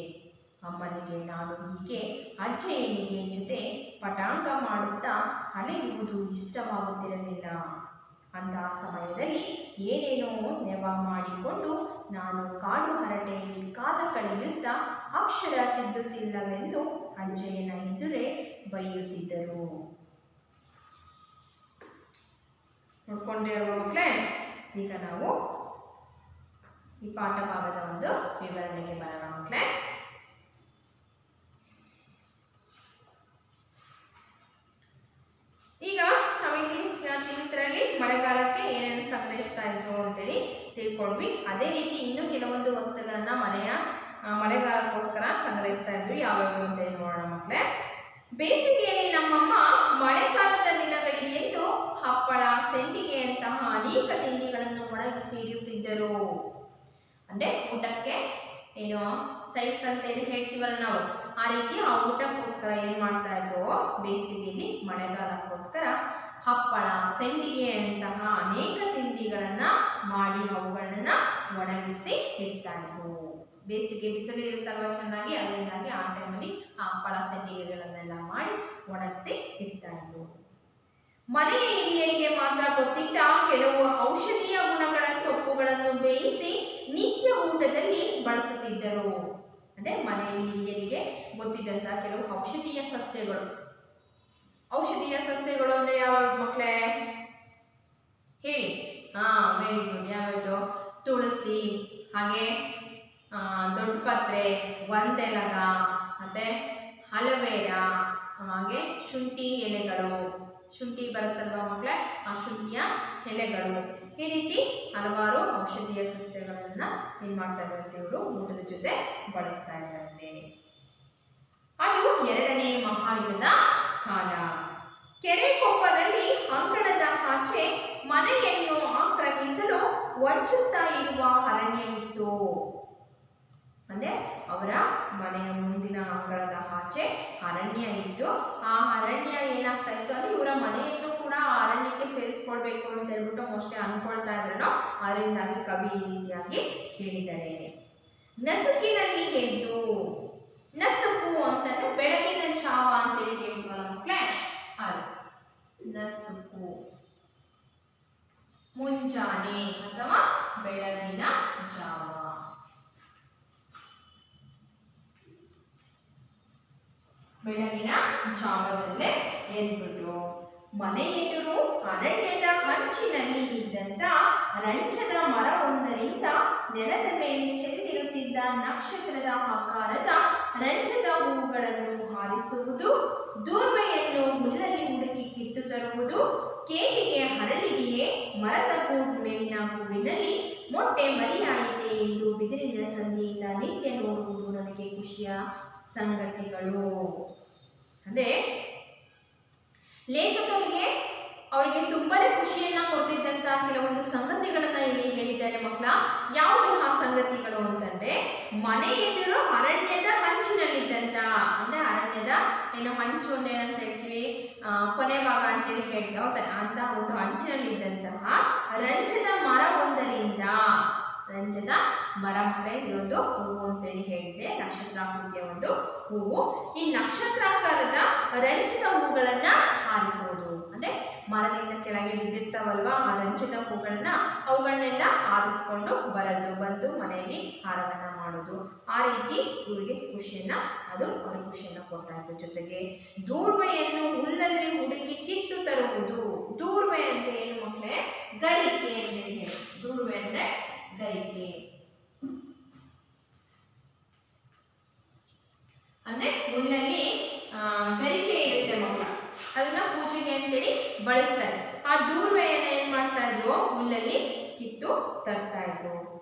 ಅಮ್ಮನಿಗೆ ನಾನು ಹೀಗೆ ಅಜ್ಜಯ್ಯನಿಗೆ ಜೊತೆ ಪಟಾಂಗ ಮಾಡುತ್ತಾ ಅಲೆಯುವುದು ಇಷ್ಟವಾಗುತ್ತಿರಲಿಲ್ಲ. ಅಂತಹ ಸಮಯದಲ್ಲಿ ಏನೇನೋ ನೆವ ಮಾಡಿಕೊಂಡು ನಾನು ಕಾಡು ಹರಟೆಯಲ್ಲಿ ಕಾಲ ಕಳೆಯುತ್ತಾ ಅಕ್ಷರ ತಿದ್ದುತ್ತಿಲ್ಲವೆಂದು ಅಜ್ಜಯ್ಯನ ಎದುರೇ ಬೈಯುತ್ತಿದ್ದರು. ನೋಡ್ಕೊಂಡಿರುವ ಮಕ್ಕಳೇ, ಈಗ ನಾವು ಈ ಪಾಠ ಭಾಗದ ಒಂದು ವಿವರಣೆಗೆ ಬರೋಣ ಮಕ್ಕಳೇ. ಈಗ ನಾವಿಲ್ಲಿ ಇದರಲ್ಲಿ ಮಳೆಗಾಲಕ್ಕೆ ಏನೇನು ಸಂಗ್ರಹಿಸ್ತಾ ಇದ್ರು ಅಂತೇಳಿ ತಿಳ್ಕೊಂಡ್ವಿ. ಅದೇ ರೀತಿ ಇನ್ನೂ ಕೆಲವೊಂದು ವಸ್ತುಗಳನ್ನ ಮಳೆಗಾಲಕ್ಕೋಸ್ಕರ ಸಂಗ್ರಹಿಸ್ತಾ ಇದ್ವಿ. ಯಾವ್ಯಾವು ಅಂತೇಳಿ ನೋಡೋಣ ಮಕ್ಕಳೇ. ಬೇಸಿಗೆಯಲ್ಲಿ ನಮ್ಮಮ್ಮ ಮಳೆಗಾಲದ ದಿನಗಳಿಗೆಂದು ಹಪ್ಪಳ, ಸೆಂಡಿಗೆಯಂತಹ ಅನೇಕ ತಿಂಡಿಗಳನ್ನು ಒಣಗಿಸಿ ಇಡುತ್ತಿದ್ದರು. ಅಂದ್ರೆ ಊಟಕ್ಕೆ ಏನು ಸೈಡ್ಸ್ ಅಂತೇಳಿ ಹೇಳ್ತೀವಲ್ಲ ನಾವು, ಆ ರೀತಿ ಆ ಊಟಕ್ಕೋಸ್ಕರ ಏನ್ ಮಾಡ್ತಾ ಇದ್ರು, ಬೇಸಿಗೆಯಲ್ಲಿ ಮಳೆಗಾಲಕ್ಕೋಸ್ಕರ ಹಪ್ಪಳ, ಸೆಂಡಿಗೆ ಅಂತಹ ಅನೇಕ ತಿಂಡಿಗಳನ್ನ ಮಾಡಿ ಅವುಗಳನ್ನ ಒಣಗಿಸಿ ಇಡ್ತಾ ಇದ್ರು. ಬೇಸಿಗೆ ಬಿಸಿಲು ಇರುತ್ತಲ್ವ ಚೆನ್ನಾಗಿ, ಅದರಿಂದಾಗಿ ಆ ಟೈಮಲ್ಲಿ ಆ ಹಪ್ಪಳ, ಸೆಂಡಿಗೆಗಳನ್ನೆಲ್ಲ ಮಾಡಿ ಒಣಗಿಸಿ ಇಡ್ತಾ ಇದ್ರು. ಮನೆಯ ಹಿರಿಯರಿಗೆ ಮಾತ್ರ ಗೊತ್ತಿದ್ದ ಕೆಲವು ಔಷಧೀಯ ಗುಣಗಳ ಸೊಪ್ಪುಗಳನ್ನು ಬೇಯಿಸಿ ನಿತ್ಯ ಊಟದಲ್ಲಿ ಬಳಸುತ್ತಿದ್ದರು. ಅಂದ್ರೆ ಮನೆಯಲ್ಲಿ ಹಿರಿಯರಿಗೆ ಗೊತ್ತಿದ್ದಂತಹ ಕೆಲವು ಔಷಧೀಯ ಸಸ್ಯಗಳು. ಔಷಧೀಯ ಸಸ್ಯಗಳು ಅಂದ್ರೆ ಯಾವ ಮಕ್ಕಳೇ ಹೇಳಿ? Very good. ಯಾವ್ಯಾವುದು? ತುಳಸಿ, ಹಾಗೆ ದೊಡ್ಡ ಪತ್ರೆ, ಒಂದೆಲಗ, ಮತ್ತೆ ಅಲೋವೆರಾ, ಹಾಗೆ ಶುಂಠಿ ಎಲೆಗಳು. ಶುಂಠಿ ಬರುತ್ತಲ್ವ ಮಕ್ಕಳೇ, ಆ ಶುಂಠಿಯ ಎಲೆಗಳು. ಈ ರೀತಿ ಹಲವಾರು ಔಷಧೀಯ ಸಸ್ಯಗಳನ್ನ ಏನ್ ಮಾಡ್ತಾ ಇದ್ರಂತೆ ಇವರು ಊಟದ ಜೊತೆ ಬಳಸ್ತಾ ಇದ್ರಂತೆ. ಅದು 2ನೇ ಮಹಾಯುದ್ಧದ ಕಾಲ. ಕೆರೆ ಕೊಪ್ಪದಲ್ಲಿ ಅಂಕಣದ ಆಚೆ ಮನೆಯನ್ನು ಆಕ್ರಮಿಸಲು ವಂಚುತ್ತಾ ಇರುವ ಅರಣ್ಯವಿತ್ತು. ಅಂದ್ರೆ ಅವರ ಮನೆಯ ಮುಂದಿನ ಅಂಗಳದ ಆಚೆ ಅರಣ್ಯ ಇತ್ತು. ಆ ಅರಣ್ಯ ಏನಾಗ್ತಾ ಇತ್ತು ಅಂದ್ರೆ ಇವರ ಮನೆಯನ್ನು ಕೂಡ ಆ ಅರಣ್ಯಕ್ಕೆ ಸೇರಿಸ್ಕೊಳ್ಬೇಕು ಅಂತ ಹೇಳ್ಬಿಟ್ಟು ಮೋಸ್ಟ್ಲಿ ಅನ್ಕೊಳ್ತಾ ಇದ್ರು. ಅದರಿಂದಾಗಿ ಕವಿ ಈ ರೀತಿಯಾಗಿ ಹೇಳಿದ್ದಾರೆ. ನಸುಕಿನಲ್ಲಿ ಎದ್ದು, ನಸುಕು ಅಂತಂದ್ರೆ ಬೆಳಗಿನ ಜಾವ ಅಂತೇಳಿ ಹೇಳ್ತೀವಲ್ಲ ಮಕ್ಕಳೇ, ಅದು ನಸುಕು. ಮುಂಜಾನೆ ಅಥವಾ ಬೆಳಗಿನ ಜಾವ. ಬೆಳಗಿನ ಜಾವದಲ್ಲೇ ಎದ್ಬಿಟ್ಟು ಮನೆ ಎದುರು ಅರಣ್ಯದ ಅಂಚಿನಲ್ಲಿ ಇದ್ದಂತ ರಂಜದ ಮರವೊಂದರಿಂದ ನೆಲದ ಮೇಲೆ ಚೆಲ್ಲಿರುತ್ತಿದ್ದ ನಕ್ಷತ್ರದ ಆಕಾರದ ರಂಜದ ಹೂವುಗಳನ್ನು ಹಾರಿಸುವುದು, ದೂರ್ವೆಯನ್ನು ಹುಲ್ಲಲ್ಲಿ ಹುಡುಕಿ ಕಿತ್ತು ತರುವುದು, ಕೇಕಿಗೆ ಹರಳಿದೆಯೇ, ಮರದ ಮೇಲಿನ ಹೂವಿನಲ್ಲಿ ಮೊಟ್ಟೆ ಮರಿಯಾಯಿತೆ ಎಂದು ಬಿದಿರಿನ ಸಂದಿಯಿಂದ ನಿತ್ಯ ನೋಡುವುದು ನನಗೆ ಖುಷಿಯ ಸಂಗತಿಗಳು. ಅಂದ್ರೆ ಲೇಖಕರಿಗೆ ಅವರಿಗೆ ತುಂಬಾನೇ ಖುಷಿಯನ್ನ ಕೊಡ್ತಿದ್ದಂತ ಕೆಲವೊಂದು ಸಂಗತಿಗಳನ್ನ ಇಲ್ಲಿ ಹೇಳಿದ್ದಾರೆ ಮಕ್ಕಳ. ಯಾವುದು ಆ ಸಂಗತಿಗಳು ಅಂತಂದ್ರೆ, ಮನೆ ಎದುರು ಅರಣ್ಯದ ಹಂಚಿನಲ್ಲಿದ್ದಂತ, ಅಂದ್ರೆ ಅರಣ್ಯದ ಏನು ಹಂಚು ಅಂದ್ರೆ ಏನಂತ ಹೇಳ್ತೀವಿ, ಕೊನೆ ಭಾಗ ಅಂತೇಳಿ ಹೇಳ್ತೀವಿ, ಅಂತ ಒಂದು ಹಂಚಿನಲ್ಲಿದ್ದಂತಹ ರಂಜದ ಮರವೊಂದರಿಂದ, ರಂಜದ ಮರ ಮಕ್ಕಳೇ ಇದೊಂದು ಹೂವು ಅಂತೇಳಿ ಹೇಳಿದೆ, ನಕ್ಷತ್ರಾಕೃತಿಯ ಒಂದು ಹೂವು. ಈ ನಕ್ಷತ್ರಾಕಾರದ ರಂಜದ ಹೂಗಳನ್ನ ಹಾರಿಸುವುದು ಅಂದ್ರೆ ಮರದಿಂದ ಕೆಳಗೆ ಬಿದ್ದಿರ್ತಾವಲ್ವಾ ಆ ರಂಜದ ಹೂಗಳನ್ನ, ಅವುಗಳನ್ನೆಲ್ಲ ಹಾರಿಸ್ಕೊಂಡು ಬಂದು ಮನೆಯಲ್ಲಿ ಹಾರವನ್ನ ಮಾಡೋದು. ಆ ರೀತಿ ಇವರಿಗೆ ಖುಷಿಯನ್ನ, ಅದು ಅವ್ರಿಗೆ ಖುಷಿಯನ್ನ ಕೊಡ್ತಾ ಇತ್ತು. ಜೊತೆಗೆ ದೂರ್ವೆಯನ್ನು ಹುಲ್ಲಲ್ಲಿ ಹುಡುಕಿ ಕಿತ್ತು ತರುವುದು. ದೂರ್ವೆ ಅಂದ್ರೆ ಏನು ಮಕ್ಕಳೇ? ಗರಿಕೆ ಅಂತ ಹೇಳಿ. ದೂರ್ವೆ ಅಂದ್ರೆ ಗರಿಕೆ. ಅಂದ್ರೆ ಹುಲ್ಲಲ್ಲಿ ಗರಿಕೆ ಇರುತ್ತೆ ಮಕ್ಕಳ, ಅದನ್ನ ಪೂಜೆಗೆ ಅಂತೇಳಿ ಬಳಸ್ತಾರೆ. ಆ ದೂರ್ವೆಯನ್ನ ಏನ್ ಮಾಡ್ತಾ ಇದ್ರು, ಹುಲ್ಲಲ್ಲಿ ಕಿತ್ತು ತರ್ತಾ ಇದ್ರು.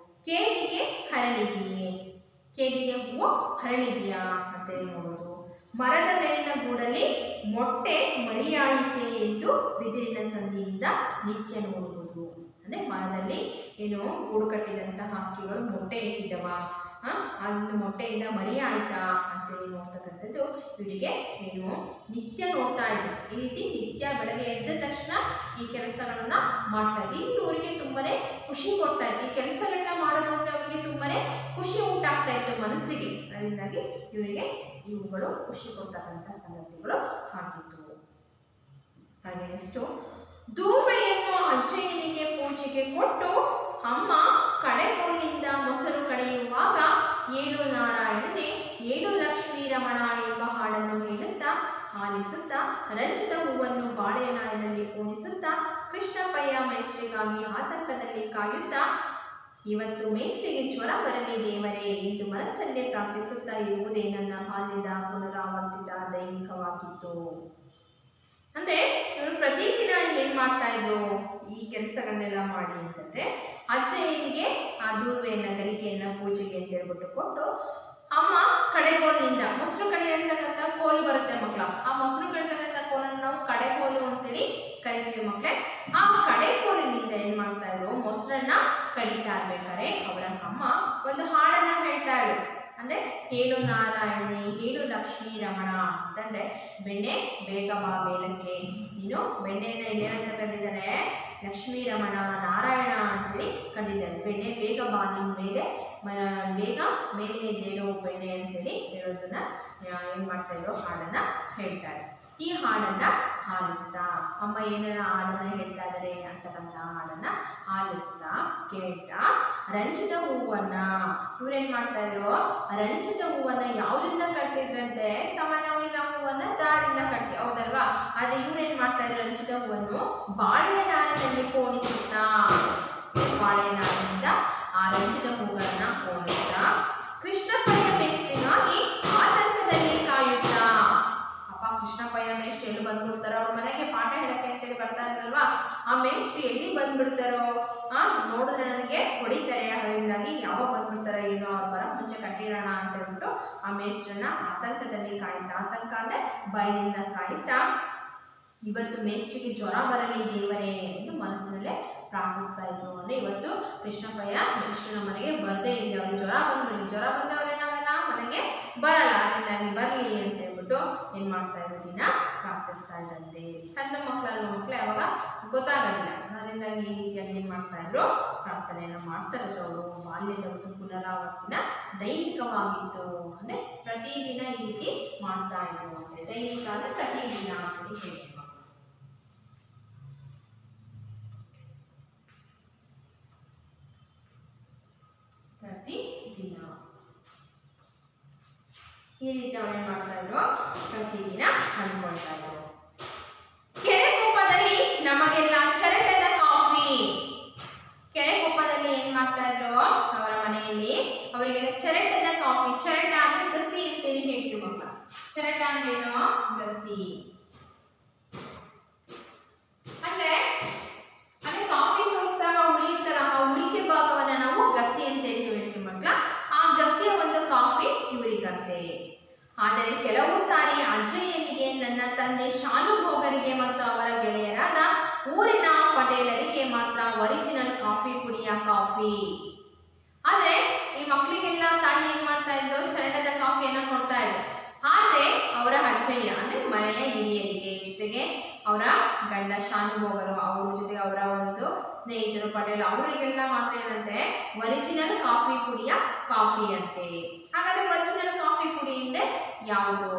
ಕೇದಿಗೆ ಹರಳಿದೆಯೇ, ಕೇದಿಗೆ ಹೂವು ಹರಳಿದೆಯಾ ಅಂತ ನೋಡೋದು. ಮರದ ಮೇಲಿನ ಗೂಡಲ್ಲಿ ಮೊಟ್ಟೆ ಮರಿಯಾಯಿತೆ ಎಂದು ಬಿದಿರಿನ ಸಂದಿಯಿಂದ ನಿತ್ಯ ನೋಡುವುದು. ಅಂದ್ರೆ ಮರದಲ್ಲಿ ಏನು ಗೂಡು ಕಟ್ಟಿದಂತಹ ಹಕ್ಕಿಗಳು ಮೊಟ್ಟೆ ಇಟ್ಟಿದವ, ಒಂದು ಮೊಟ್ಟೆಯಿಂದ ಮರಿ ಆಯ್ತಾ ಅಂತೇಳಿ ನೋಡ್ತಕ್ಕಂಥದ್ದು ಇವರಿಗೆ ಏನು ನಿತ್ಯ ನೋಡ್ತಾ ಇದ್ರು. ಈ ರೀತಿ ನಿತ್ಯ ಬೆಳಗ್ಗೆ ಎದ್ದ ತಕ್ಷಣ ಈ ಕೆಲಸಗಳನ್ನ ಮಾಡ್ತಾ ಇದ್ರು. ಇನ್ನು ಅವರಿಗೆ ತುಂಬಾನೇ ಖುಷಿ ಕೊಡ್ತಾ ಇತ್ತು. ಈ ಕೆಲಸಗಳನ್ನ ಮಾಡೋದು ಅಂದ್ರೆ ಅವರಿಗೆ ತುಂಬಾನೇ ಖುಷಿ ಉಂಟಾಗ್ತಾ ಇತ್ತು ಮನಸ್ಸಿಗೆ. ಅದರಿಂದಾಗಿ ಇವರಿಗೆ ಇವುಗಳು ಖುಷಿ ಕೊಡ್ತಕ್ಕಂಥ ಸಂಗತಿಗಳು ಆಗಿತ್ತು. ಹಾಗೆ ನೆಕ್ಸ್ಟು, ದೂರ್ವೆಯನ್ನು ಅಜ್ಜಯ್ಯನಿಗೆ ಪೂಜೆಗೆ ಕೊಟ್ಟು ಅಮ್ಮ ಕಡೆಗೋಲಿನಿಂದ ಮೊಸರು ಕಡೆಯುವಾಗ ಏಳು ನಾರಾಯಣನೇ ಏಳು ಲಕ್ಷ್ಮೀ ರಮಣ ಎಂಬ ಹಾಡನ್ನು ಹೇಳುತ್ತಾ ಆಲಿಸುತ್ತಾ ರಂಜಿತ ಹೂವನ್ನು ಬಾಳೆಯ ನಾರಿನಲ್ಲಿ ಪೋಣಿಸುತ್ತಾ ಕೃಷ್ಣಪ್ಪಯ್ಯ ಮೇಸ್ತ್ರಿಗಾಗಿ ಆತಂಕದಲ್ಲಿ ಕಾಯುತ್ತಾ ಇವತ್ತು ಮೇಸ್ತ್ರಿಗೆ ಜ್ವರ ಬರಲಿ ದೇವರೇ ಎಂದು ಮನಸ್ಸಲ್ಲೇ ಪ್ರಾರ್ಥಿಸುತ್ತಾ ಇರುವುದೇ ನನ್ನ ಬಾಲ್ಯದ ಪುನರಾವರ್ತಿತ ದೈನಿಕವಾಗಿತ್ತು. ಅಂದ್ರೆ ಇವರು ಪ್ರತಿದಿನ ಏನ್ ಮಾಡ್ತಾ ಇದ್ರು ಈ ಕೆಲಸಗಳನ್ನೆಲ್ಲ ಮಾಡಿ ಅಂತಂದ್ರೆ, ಅಜ್ಜಯ್ಯನಿಗೆ ಆ ದೂರ್ವೆಯನ್ನ ಗರಿಕೆಯನ್ನ ಪೂಜೆಗೆ ಅಂತ ಹೇಳ್ಬಿಟ್ಟು ಕೊಟ್ಟು, ಅಮ್ಮ ಕಡೆಗೋಲಿನಿಂದ ಮೊಸರು ಕಡೆಯತಕ್ಕಂಥ ಕೋಲು ಬರುತ್ತೆ ಮಕ್ಕಳ, ಆ ಮೊಸರು ಕಡೆತಕ್ಕಂಥ ಕೋಲನ್ನು ನಾವು ಕಡೆಗೋಲು ಅಂತೇಳಿ ಕರಿತೀವಿ ಮಕ್ಕಳೇ. ಆ ಕಡೆಗೋಲಿನಿಂದ ಏನ್ ಮಾಡ್ತಾ ಇದ್ರು, ಮೊಸರನ್ನ ಕಡಿತಾ ಇರ್ಬೇಕಾದ್ರೆ ಅವರ ಅಮ್ಮ ಒಂದು ಹಾಡನ್ನ ಹೇಳ್ತಾ ಇದ್ರು. ಅಂದ್ರೆ ಏಳು ನಾರಾಯಣಿ ಏಳು ಲಕ್ಷ್ಮೀ ರಮಣ ಅಂತಂದ್ರೆ, ಬೆಣ್ಣೆ ಬೇಗ ಬಾ ಮೇಲಕ್ಕೆ, ನೀನು ಬೆಣ್ಣೆಯನ್ನ ಇಲ್ಲೇನಂತ ಕಂಡಿದ್ದಾರೆ, ಲಕ್ಷ್ಮೀ ರಮಣ ನಾರಾಯಣ ಅಂತೇಳಿ ಕಂಡಿದ್ದಾರೆ. ಬೆಣ್ಣೆ ಬೇಗ ಬಾ ನಿನ್ ಮೇಲೆ, ಬೇಗ ಮೇಲೆ ಎದ್ದೇಳೋ ಬೆಣ್ಣೆ ಅಂತೇಳಿ ಹೇಳೋದನ್ನ ಏನ್ ಮಾಡ್ತಾ ಇದ್ರು, ಹಾಡನ್ನ ಹೇಳ್ತಾರೆ. ಈ ಹಾಡನ್ನ ಆಲಿಸ್ತಾ ಅಮ್ಮ ಏನಾರ ಹಾಡನ್ನ ಹೇಳ್ತಾ ಇದಾರೆ ಅಂತಕ್ಕಂಥ ಹಾಡನ್ನ ಆಲಿಸ್ತಾ ಕೇಳ್ತಾ ರಂಜಿತ ಹೂವನ್ನ ಇವ್ರೇನ್ ಮಾಡ್ತಾ ಇದ್ರು, ರಂಜಿತ ಹೂವನ್ನ ಯಾವ್ದ್ರಿಂದ ಕಟ್ತಿದ್ರಂತೆ, ಸಾಮಾನ್ಯವಾಗಿ ನಾವು ಹೂವನ್ನ ದಾರಿಂದ ಕಟ್ತೀವಿ ಹೌದಲ್ವಾ, ಆದ್ರೆ ಇವ್ರೇನ್ ಮಾಡ್ತಾ ಇದ್ರು, ರಂಜಿತ ಹೂವನ್ನು ಬಾಳೆಯ ನಾರಿನಲ್ಲಿ ಪೋಣಿಸುತ್ತಾ, ಬಾಳೆಯ ನಾರಿನಿಂದ ಆ ರಂಜಿತ ಹೂಗಳನ್ನ ಪೋಣಿಸ್ತಾ ಕೃಷ್ಣಪ್ಪಯ್ಯ ಮೇಸ್ತ್ರಿಗಾಗಿ ಆತಂಕದಲ್ಲಿ ಕಾಯುತ್ತಾ. ಅಪ್ಪ ಕೃಷ್ಣಪ್ಪಯ್ಯ ಮೇಸ್ತ್ರಿ ಎಲ್ಲಿ ಬಂದ್ಬಿಡ್ತಾರೋ, ಅವ್ರ ಮನೆಗೆ ಪಾಠ ಹೇಳಕ್ಕೆ ಅಂತೇಳಿ ಬರ್ತಾ ಇದ್ರಲ್ವಾ, ಆ ಮೇಸ್ತ್ರಿ ಎಲ್ಲಿ ಬಂದ್ಬಿಡ್ತಾರೋ, ನೋಡಿದ್ರೆ ನನಗೆ ಹೊಡಿತಾರೆ, ಅದರಿಂದಾಗಿ ಯಾವಾಗ ಬಂದ್ಬಿಡ್ತಾರೋ ಏನೋ, ಅವ್ರು ಬರೋ ಮುಂಚೆ ಕಟ್ಟಿಡೋಣ ಅಂತ ಹೇಳ್ಬಿಟ್ಟು ಆ ಮೇಸ್ತ್ರನ್ನ ಆತಂಕದಲ್ಲಿ ಕಾಯುತ್ತಾ, ಆತಂಕ ಅಂದ್ರೆ ಭಯದಿಂದ ಕಾಯುತ್ತಾ ಇವತ್ತು ಮೇಸ್ತ್ರಿಗೆ ಜ್ವರ ಬರಲಿ ದೇವರೇ ಎಂದು ಮನಸ್ಸಿನಲ್ಲೇ ಪ್ರಾರ್ಥಿಸ್ತಾ ಇದ್ರು. ಅಂದ್ರೆ ಇವತ್ತು ಕೃಷ್ಣಪ್ಪಯ್ಯ ಮೇಸ್ತ್ರನ ಮನೆಗೆ ಬರದೇ ಇದೆ, ಅವ್ರಿಗೆ ಜ್ವರ ಬಂದ್ಬಿಡಿ, ಜ್ವರ ಬಂದವರೇನಾಗಲ್ಲ ಮನೆಗೆ ಬರಲ್ಲ, ಅದರಿಂದಾಗಿ ಬರಲಿ ಅಂತ ಹೇಳ್ಬಿಟ್ಟು ಏನ್ ಮಾಡ್ತಾ ಇದ್ರು, ದಿನ ಪ್ರಾರ್ಥಿಸ್ತಾ ಇದ್ರಂತೆ. ಸಣ್ಣ ಮಕ್ಕಳು ಯಾವಾಗ ಗೊತ್ತಾಗಲ್ಲ, ಅದರಿಂದಾಗಿ ಈ ರೀತಿಯಾಗಿ ಏನ್ ಮಾಡ್ತಾ ಇದ್ರು, ಪ್ರಾರ್ಥನೆಯನ್ನ ಮಾಡ್ತಾ ಇದ್ರು. ಅವರು ಬಾಲ್ಯದ ಒಂದು ಪುನರಾವರ್ತಿನ ದೈನಿಕವಾಗಿತ್ತು. ಅಂದ್ರೆ ಪ್ರತಿದಿನ ಈ ರೀತಿ ಮಾಡ್ತಾ ಇದ್ರು ಅಂತ. ದೈನಿಕ ಅಂದ್ರೆ ಪ್ರತಿದಿನ ಅಂತ ಹೇಳಿ ಪ್ರತಿದಿನ ಈ ರೀತಿ ಅವ್ರೇನ್ ಮಾಡ್ತಾ ಇದ್ರು, ಪ್ರತಿದಿನ ಅನ್ಕೊಳ್ತಾ ಇದ್ರು. ಕೆರೆಕೊಪ್ಪದಲ್ಲಿ ನಮಗೆಲ್ಲ ಚರಟದ ಕಾಫಿ, ಕೆರೆಕೊಪ್ಪದಲ್ಲಿ ಏನ್ ಮಾಡ್ತಾ ಇದ್ರು ಅವರ ಮನೆಯಲ್ಲಿ, ಅವರಿಗೆಲ್ಲ ಚರಟದ ಕಾಫಿ, ಚರಟ ಅಂದ್ರೆ ಗಸಿ ಅಂತೇಳಿ ಹೇಳ್ತೀವಿ ಮಕ್ಕಳ. ಚರಟ ಅಂದ್ರೇನು, ಗಸಿ ಅಂದ್ರೆ ಕಾಫಿ ಸೋಸಿದಾಗ ಉಳಿಯುತ್ತರ ಆ ಉಳಿಕೆ ಭಾಗವನ್ನ ನಾವು ಗಸಿ ಅಂತೇಳಿ ಹೇಳ್ತೀವಿ ಮಕ್ಕಳ. ಆ ಗಸಿಯ ಒಂದು ಕಾಫಿ ಇವರಿಗಂತೆ. ಆದರೆ ಕೆಲವು ಸಾರಿ ಅಜ್ಜಯ್ಯನಿಗೆ, ನನ್ನ ತಂದೆ ಶಾನುಭೋಗರಿಗೆ ಮತ್ತು ಅವರ ಗೆಳೆಯರಾದ ಊರಿನ ಪಟೇಲರಿಗೆ ಮಾತ್ರ ಒರಿಜಿನಲ್ ಕಾಫಿ ಪುಡಿಯ ಕಾಫಿ. ಆದ್ರೆ ಈ ಮಕ್ಕಳಿಗೆಲ್ಲ ತಾಯಿ ಏನ್ ಮಾಡ್ತಾ ಇದ್ರು, ಚರಟದ ಕಾಫಿಯನ್ನ ಕೊಡ್ತಾ ಇದ್ರು. ಆದ್ರೆ ಅವರ ಅಜ್ಜಯ್ಯ ಅಂದ್ರೆ ಮನೆಯ ಹಿರಿಯರಿಗೆ, ಜೊತೆಗೆ ಅವರ ಗಂಡ ಶಾನುಭೋಗರು, ಅವ್ರ ಜೊತೆ ಅವರ ಒಂದು ಸ್ನೇಹಿತರು ಪಟೇಲ್, ಅವರಿಗೆಲ್ಲ ಮಾತ್ರ ಏನಂತೆ ಒರಿಜಿನಲ್ ಕಾಫಿ ಪುಡಿಯ ಕಾಫಿ ಅಂತೆ. ಹಾಗಾದ್ರೆ ಒರಿಜಿನಲ್ ಕಾಫಿ ಪುಡಿ ಅಂದ್ರೆ ಯಾವುದು,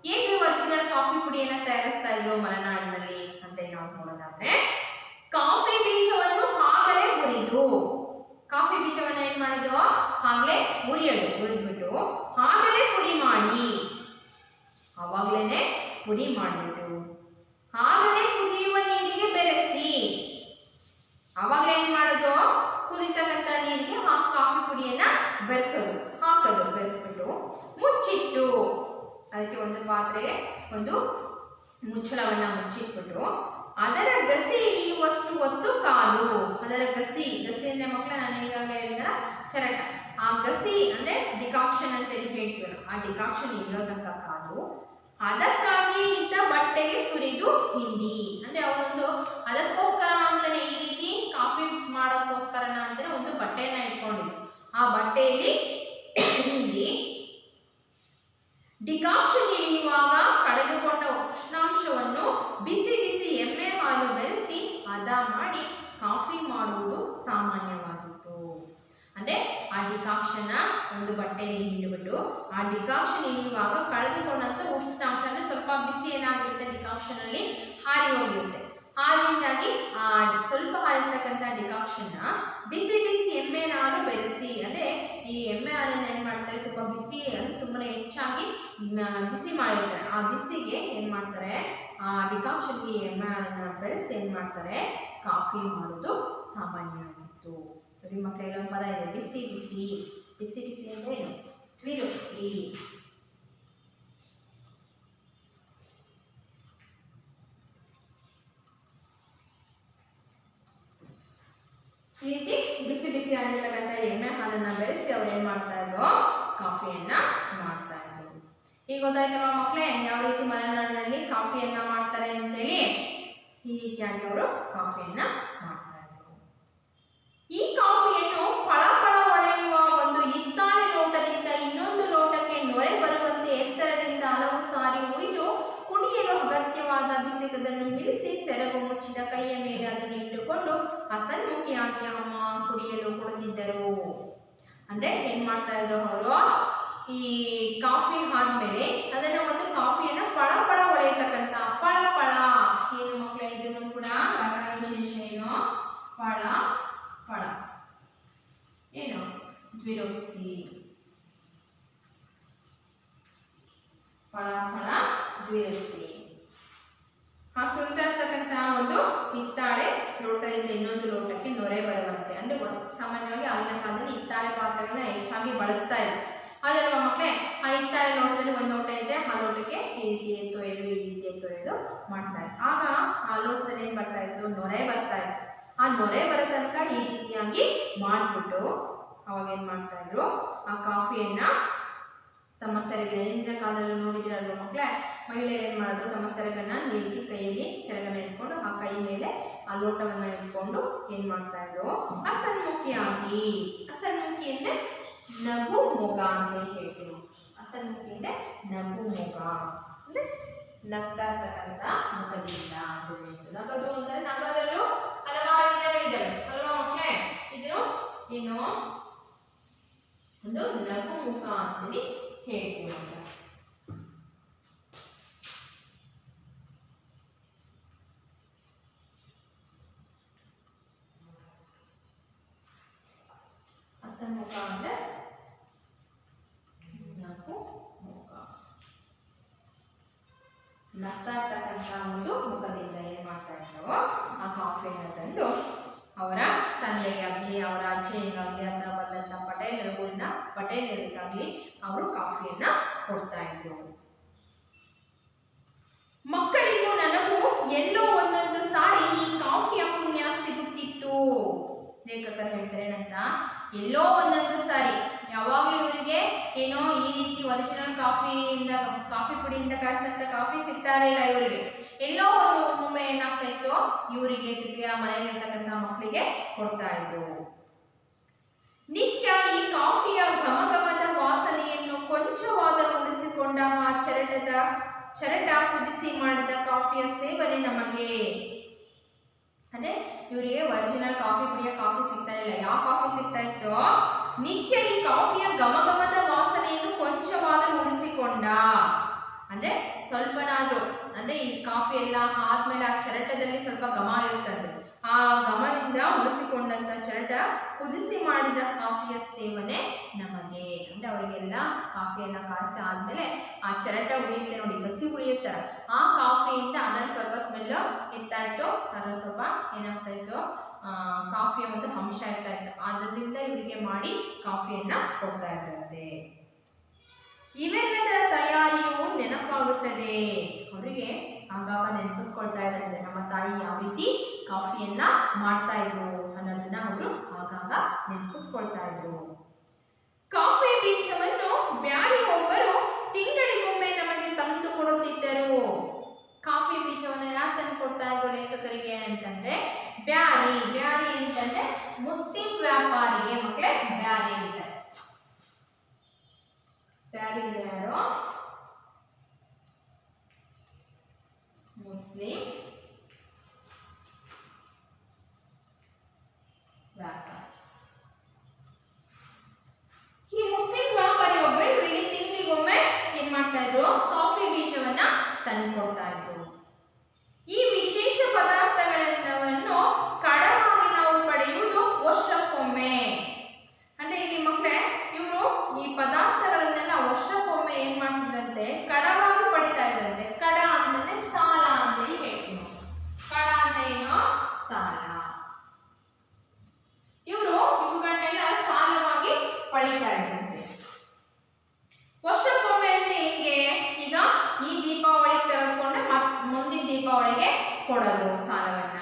ಹೇಗೆ ಒರಿಜಿನಲ್ ಕಾಫಿ ಪುಡಿಯನ್ನ ತಯಾರಿಸ್ತಾ ಇದ್ರು ಮಲೆನಾಡಿನಲ್ಲಿ ಅಂತ ನಾವು ನೋಡೋದಾದ್ರೆ, ಕಾಫಿ ಬೀಜವನ್ನು ಆಗಲೇ ಹುರಿದು, ಕಾಫಿ ಬೀಜವನ್ನ ಏನ್ ಮಾಡೋದು, ಆಗ್ಲೇ ಹುರಿದ್ಬಿಟ್ಟು ಆಗಲೇ ಪುಡಿ ಮಾಡಿ, ಅವಾಗ್ಲೇನೆ ಪುಡಿ ಮಾಡಿಬಿಟ್ಟು ಆಗಲೇ ಕುದಿಯುವ ನೀರಿಗೆ ಬೆರೆಸಿ, ಅವಾಗಲೇ ಏನ್ ಮಾಡೋದು, ಕುದಿತಕ್ಕಂಥ ನೀರಿಗೆ ಕಾಫಿ ಪುಡಿಯನ್ನ ಬೆರೆಸೋದು, ಹಾಕೋದು, ಬೆರೆಸ್ಬಿಟ್ಟು ಮುಚ್ಚಿಟ್ಟು ಅದಕ್ಕೆ ಒಂದು ಪಾತ್ರೆಗೆ ಒಂದು ಮುಚ್ಚಳವನ್ನ ಮುಚ್ಚಿಟ್ಬಿಟ್ರು. ಅದರ ಗಸಿ ಹಿಡಿಯುವಷ್ಟು ಹೊತ್ತು ಕಾದು, ಅದರ ಗಸಿ ಅಂದ್ರೆ ಮಕ್ಕಳ ನಾನು ಈಗಾಗಲೇ ಹೇಳಿದ ಚರಟ, ಆ ಗಸಿ ಅಂದ್ರೆ ಡಿಕಾಕ್ಷನ್ ಅಂತ ಹೇಳ್ತೀವಲ್ಲ, ಆ ಡಿಕಾಕ್ಷನ್ ಹಿಡಿಯೋ ತನಕ ಕಾದು ಅದಕ್ಕಾಗಿ ಇದ್ದ ಬಟ್ಟೆಗೆ ಸುರಿದು ಹಿಂಡಿ. ಅಂದ್ರೆ ಅವರೊಂದು ಅದಕ್ಕೋಸ್ಕರ ಅಂತಾನೆ ಈ ರೀತಿ ಕಾಫಿ ಮಾಡೋಕ್ಕೋಸ್ಕರನ ಅಂತಾನೆ ಒಂದು ಬಟ್ಟೆಯನ್ನ ಇಟ್ಕೊಂಡಿದ್ರು. ಆ ಬಟ್ಟೆಯಲ್ಲಿ ಹಿಂಡಿ ಡಿಕಾಕ್ಷನ್ ಇಳಿಯುವಾಗ ಕಳೆದುಕೊಂಡ ಉಷ್ಣಾಂಶವನ್ನು ಬಿಸಿ ಬಿಸಿ ಎಮ್ಮೆ ಹಾಲು ಬೆರೆಸಿ ಹದ ಮಾಡಿ ಕಾಫಿ ಮಾಡುವುದು ಸಾಮಾನ್ಯವಾಗಿತ್ತು. ಅಂದ್ರೆ ಆ ಡಿಕಾಕ್ಷನ್ ಒಂದು ಬಟ್ಟೆಯಲ್ಲಿ ಹಿಂಡಿಬಿಟ್ಟು ಆ ಡಿಕಾಕ್ಷನ್ ಇಳಿಯುವಾಗ ಕಳೆದುಕೊಂಡಂತ ಉಷ್ಣಾಂಶ ಅಂದ್ರೆ ಸ್ವಲ್ಪ ಬಿಸಿ ಏನಾಗಿರುತ್ತೆ ಡಿಕಾಕ್ಷನ್ ಅಲ್ಲಿ ಹಾರಿ ಹೋಗಿರುತ್ತೆ. ಹಾಗಿಂದಾಗಿ ಆ ಸ್ವಲ್ಪ ಹಾರಿರ್ತಕ್ಕಂಥ ಡಿಕಾಕ್ಷನ್ ಬಿಸಿ ಬಿಸಿ ಎಮ್ಮೆ ಹಾಲು ಬೆರೆಸಿ, ಅಂದ್ರೆ ಈ ಎಮ್ಮೆ ಹಾಲನ್ನು ಏನ್ ಮಾಡ್ತಾರೆ, ತುಂಬಾ ಬಿಸಿ ತುಂಬಾ ಹೆಚ್ಚಾಗಿ ಬಿಸಿ ಮಾಡಿರ್ತಾರೆ. ಆ ಬಿಸಿಗೆ ಏನ್ ಮಾಡ್ತಾರೆ, ಆ ಡಿಕಾಕ್ಷನ್ಗೆ ಎಮ್ಮೆ ಹಾಲನ್ನ ಬೆರೆಸಿ ಏನ್ ಮಾಡ್ತಾರೆ, ಕಾಫಿ ಮಾಡೋದು ಸಾಮಾನ್ಯವಾಗಿತ್ತು. ಸರಿ ಮಕ್ಕಳ ಇಲ್ಲೊಂದು ಪದ ಇದೆ, ಬಿಸಿ ಬಿಸಿ. ಬಿಸಿ ಬಿಸಿ ಅಂದ್ರೆ ಏನು, ದ್ವಿರೊತ್ತಿ. ಈ ರೀತಿ ಬಿಸಿ ಬಿಸಿ ಆಗಿರ್ತಕ್ಕಂಥ ಎಮ್ಮೆ ಹಾಲನ್ನ ಬೆರೆಸಿ ಅವ್ರು ಏನ್ ಮಾಡ್ತಾ ಇದ್ರು, ಕಾಫಿಯನ್ನ ಮಾಡ್ತಾ ಇದ್ರು. ಈಗ ಗೊತ್ತಾಯ್ತಲ್ವಾ ಮಕ್ಕಳೇ ಯಾವ ರೀತಿ ಮಲೆನಾಡಿನಲ್ಲಿ ಕಾಫಿಯನ್ನ ಮಾಡ್ತಾರೆ ಅಂತೇಳಿ. ಈ ರೀತಿಯಾಗಿ ಅವರು ಕಾಫಿಯನ್ನ ಮಾಡ್ತಾ ಇದ್ರು. ಈ ಕಾಫಿಯನ್ನು ಫಳ ಫಳ ಹೊಳೆಯುವ ಒಂದು ಹಿತ್ತಾಳೆ ಲೋಟದಿಂದ ಇನ್ನೊಂದು ಲೋಟಕ್ಕೆ ನೊರೆ ಬರುವಂತೆ ಎತ್ತರದಿಂದ ಹಲವು ಸಾರಿ ಉಯ್ದು ಕುಡಿಯಲು ಅಗತ್ಯವಾದ ಬಿಸಿಗದನ್ನು ಇಳಿಸಿ ಸೆರಗು ಮುಚ್ಚಿದ ಕೈಯ ಮೇಲೆ ಅದನ್ನು ಇಟ್ಟುಕೊಂಡು ಹಸನ್ಮುಖಿಯಾಗಿ ಅಮ್ಮ ಕುಡಿಯಲು ಕೊಡುತ್ತಿದ್ದರು. ಅಂದ್ರೆ ಏನ್ ಮಾಡ್ತಾ ಇದ್ರು ಅವರು, ಈ ಕಾಫಿ ಆದ್ಮೇಲೆ ಅದನ್ನ ಒಂದು ಕಾಫಿಯನ್ನ ಫಳ ಫಳ ಹೊಳೆಯತಕ್ಕಂತ, ಫಳ ಫಳ ಏನು ಮಕ್ಕಳ, ಇದನ್ನು ಕೂಡ ವಿಶೇಷ ಏನು, ಫಳ ಫಳ ಏನು, ದ್ವಿರೊಕ್ತಿ, ಫಳ ಫಳ ದ್ವಿರೊಕ್ತಿ. ಆ ಸುರಿತಾ ಇರ್ತಕ್ಕಂತಹ ಒಂದು ಹಿತ್ತಾಳೆ ಲೋಟದಿಂದ ಇನ್ನೊಂದು ಲೋಟಕ್ಕೆ ನೊರೆ ಬರುವಂತೆ, ಅಂದ್ರೆ ಸಾಮಾನ್ಯವಾಗಿ ಆಗಿನ ಕಾಲದಲ್ಲಿ ಹಿತ್ತಾಳೆ ಪಾತ್ರೆಗಳನ್ನ ಹೆಚ್ಚಾಗಿ ಬಳಸ್ತಾ ಇದ್ರು. ಅದಲ್ವಾ ಮಕ್ಕಳೇ, ಆ ಹಿತ್ತಾಳೆ ಲೋಟದಲ್ಲಿ ಒಂದು ಲೋಟ ಇದ್ರೆ ಆ ಲೋಟಕ್ಕೆ ಈ ರೀತಿ ತೊಯ್ದು ಈ ರೀತಿ ತೊಯ್ದು ಮಾಡ್ತಾ ಇದ್ರು. ಆಗ ಆ ಲೋಟದಲ್ಲಿ ಏನ್ ಬರ್ತಾ ಇತ್ತು, ನೊರೆ ಬರ್ತಾ ಇತ್ತು. ಆ ನೊರೆ ಬರೋ ತನಕ ಈ ರೀತಿಯಾಗಿ ಮಾಡ್ಬಿಟ್ಟು ಅವಾಗ ಏನ್ ಮಾಡ್ತಾ ಇದ್ರು, ಆ ಕಾಫಿಯನ್ನ ತಮ್ಮ ಸೆರಗಿನ, ಹಿಂದಿನ ಕಾಲದಲ್ಲಿ ನೋಡಿದಿರಲ್ವ ಮಕ್ಕಳೇ, ಮಹಿಳೆಯರು ಏನ್ ಮಾಡೋದು, ತಮ್ಮ ಸೆರಗನ್ನ ಈ ರೀತಿ ಕೈಯಲ್ಲಿ ಸೆರಗನ್ನ ಇಟ್ಕೊಂಡು ಆ ಕೈ ಮೇಲೆ ಆ ಲೋಟವನ್ನ ಇಟ್ಕೊಂಡು ಏನ್ ಮಾಡ್ತಾ ಇದ್ರು, ಹಸನ್ಮುಖಿಯಾಗಿ, ಹಸನ್ಮುಖಿ ಅಂದ್ರೆ ನಗು ಮೊಗ ಅಂತ ಹೇಳ್ತೀವಿ. ಹಸನ್ಮುಖಿ ಅಂದ್ರೆ ನಗು ಮೊಗ, ಅಂದ್ರೆ ನಗ್ತಾ ಇರ್ತಕ್ಕಂಥ ಮುಖದಿಂದ. ನಗದು ಅಂದ್ರೆ ನಗದಲ್ಲೂ ಹಲವಾರು ವಿಧಗಳಿದ್ದಾವೆ ಅಲ್ವಾ ಮಕ್ಕಳೇ. ಇದು ಏನು, ಒಂದು ನಗು ಮುಖ ಅಂತೇಳಿ ಹೇಳ್ತೀವಿ. ಹಸನ್ಮುಖ ಅಂದ್ರೆ ನಗು ಮುಖ, ನಗ್ತಾ ಇರ್ತಕ್ಕಂಥ ಒಂದು ಮುಖದಿಂದ ಏನ್ ಮಾಡ್ತಾ ಇದ್ದಾವೋ ಆ ಕಾಫಿಯನ್ನು ತಂದು ಅವರ ತಂದೆಗಾಗಲಿ ಅವರ ಅಜ್ಜಿಗಾಗಲಿ ಅಥವಾ ಬಂದಂಥ ಪಟೇಲರಿಗಾಗಲಿ ಅವರು ಕಾಫಿಯನ್ನ ಕೊಡ್ತಾ ಇದ್ರು. ಮಕ್ಕಳಿಗೂ ನನಗೂ ಎಲ್ಲೋ ಒಂದೊಂದು ಸಾರಿ ಈ ಕಾಫಿಯ ಪುಣ್ಯ ಸಿಗುತ್ತಿತ್ತು. ಲೇಖಕರು ಹೇಳ್ತಾರೆ ಏನಂತ, ಎಲ್ಲೋ ಒಂದೊಂದು ಸಾರಿ, ಯಾವಾಗಲೂ ಇವರಿಗೆ ಏನೋ ಈ ರೀತಿ ಒರಿಜಿನಲ್ ಕಾಫಿ ಪುಡಿಯಿಂದ ಕಾಯಿಸಿದಂಥ ಕಾಫಿ ಸಿಗ್ತಾ ಇರಲಿಲ್ಲ ಇವರಿಗೆ. ಎಲ್ಲೋ ಒಮ್ಮೊಮ್ಮೆ ಏನಾಗ್ತಾ ಇತ್ತು, ಇವರಿಗೆ ಜೊತೆಗೆ ಆ ಮನೆಯಲ್ಲಿರ್ತಕ್ಕಂಥ ಮಕ್ಕಳಿಗೆ ಕೊಡ್ತಾ ಇದ್ರು. ನಿತ್ಯ ಈ ಕಾಫಿಯ ಘಮಘಮದ ವಾಸನೆಯನ್ನು ಕೊಂಚವಾದರೂ ಉಳಿಸಿಕೊಂಡ ಆ ಚರಟ ಕುದಿಸಿ ಮಾಡಿದ ಕಾಫಿಯ ಸೇವನೆ ನಮಗೆ. ಅಂದ್ರೆ ಇವರಿಗೆ ಒರಿಜಿನಲ್ ಕಾಫಿ ಪುಡಿಯ ಕಾಫಿ ಸಿಗ್ತಾ ಇಲ್ಲ. ಯಾವ ಕಾಫಿ ಸಿಗ್ತಾ ಇತ್ತು, ನಿತ್ಯ ಈ ಕಾಫಿಯ ಘಮಘಮದ ವಾಸನೆಯನ್ನು ಕೊಂಚವಾದರೂ ಉಳಿಸಿಕೊಂಡ, ಅಂದ್ರೆ ಸ್ವಲ್ಪನಾದ್ರೂ, ಅಂದ್ರೆ ಈ ಕಾಫಿ ಎಲ್ಲ ಆದ್ಮೇಲೆ ಆ ಚರಟದಲ್ಲಿ ಸ್ವಲ್ಪ ಘಮ ಇರುತ್ತಂತೆ, ಆ ಘಮದಿಂದ ಉಳಿಸಿಕೊಂಡಂತ ಚರಟ ಕುದಿಸಿ ಮಾಡಿದ ಕಾಫಿಯ ಸೇವನೆ ನಮಗೆ. ಅಂದ್ರೆ ಅವರಿಗೆಲ್ಲ ಕಾಫಿಯನ್ನ ಕಾಯಿಸಿ ಆದ್ಮೇಲೆ ಆ ಚರಟ ಉಳಿಯುತ್ತೆ ನೋಡಿ, ಗಸಿ ಉಳಿಯುತ್ತೆ, ಆ ಕಾಫಿಯಿಂದ ಅದರಲ್ಲಿ ಸ್ವಲ್ಪ ಸ್ಮೆಲ್ ಇರ್ತಾ ಇತ್ತು, ಅದರಲ್ಲಿ ಸ್ವಲ್ಪ ಏನಾಗ್ತಾ ಇತ್ತು, ಕಾಫಿಯ ಒಂದು ಅಂಶ ಇರ್ತಾ ಇತ್ತು. ಆದ್ದರಿಂದ ಇವರಿಗೆ ಮಾಡಿ ಕಾಫಿಯನ್ನ ಕೊಡ್ತಾ ಇದ್ರಂತೆ. ಇವೆಲ್ಲದರ ತಯಾರಿಯು ನೆನಪಾಗುತ್ತದೆ. ಅವರಿಗೆ ಆಗಾಗ ನೆನಪಿಸ್ಕೊಳ್ತಾ ಇದ್ದಂತೆ ನಮ್ಮ ತಾಯಿ ಯಾವ ರೀತಿ ಕಾಫಿಯನ್ನ ಮಾಡ್ತಾ ಇದ್ರು ಅನ್ನೋದನ್ನ ಅವರು ಆಗಾಗ ನೆನಪಿಸ್ಕೊಳ್ತಾ ಇದ್ರು. ಕಾಫಿ ಬೀಜವನ್ನು ಬ್ಯಾರಿ ಒಬ್ಬರು ತಿಂಗಳಿಗೊಮ್ಮೆ ನಮಗೆ ತಂದು ಕೊಡುತ್ತಿದ್ದರು. ಕಾಫಿ ಬೀಜವನ್ನು ಯಾರು ತಂದು ಕೊಡ್ತಾ ಇದ್ರು ಲೇಖಕರಿಗೆ ಅಂತಂದ್ರೆ ಬ್ಯಾರಿ. ಬ್ಯಾರಿ ಅಂತಂದ್ರೆ ಮುಸ್ಲಿಂ ವ್ಯಾಪಾರಿಗೆ ಮಕ್ಕಳೇ ಬ್ಯಾರಿ ಅಂತಾರೆ. ಬ್ಯಾರಿ ಯಾರು? ಮುಸ್ಲಿಂ ವ್ಯಾಪಾರಿ. ಈ ಮುಸ್ಲಿಂ ವ್ಯಾಪಾರಿ ಒಬ್ಬರು ಇವರಿಗೆ ತಿಂಗಳಿಗೊಮ್ಮೆ ಏನ್ ಮಾಡ್ತಾ ಇದ್ರು? ಕಾಫಿ ಬೀಜವನ್ನ ತಂದು ಕೊಡ್ತಾ ಇದ್ರು. ಈ ವಿಶೇಷ ಪದಾರ್ಥಗಳನ್ನು ಕಡವಾಗಿ ನಾವು ಪಡೆಯುವುದು ವರ್ಷಕ್ಕೊಮ್ಮೆ. ಅಂದ್ರೆ ಇಲ್ಲಿ ಮಕ್ಕಳೇ ಇವರು ಈ ಪದಾರ್ಥಗಳನ್ನೆಲ್ಲ ವರ್ಷಕ್ಕೊಮ್ಮೆ ಏನ್ ಮಾಡ್ತಿದ್ದಂತೆ ಕಡವಾಗಿ ಪಡಿತಾ ಇದ್ದಂತೆ. ಕಡ ಅಂತಂದ್ರೆ ಸಾಲ ಅಂತ ಹೇಳ್ತೀವಿ. ಕಡ ಅಂದ್ರೆ ಏನು? ಸಾಲ. ಇವರು ಇವುಗಳನ್ನೆಲ್ಲ ಸಾಲವಾಗಿ ಪಡಿತಾ ಇದ್ದಂತೆ. ವರ್ಷಕ್ಕೊಮ್ಮೆ ಅಂದ್ರೆ ಹೆಂಗೆ? ಈಗ ಈ ದೀಪಾವಳಿ ತೆಗೆದುಕೊಂಡ್ರೆ ಮುಂದಿನ ದೀಪಾವಳಿಗೆ ಕೊಡೋದು ಸಾಲವನ್ನ.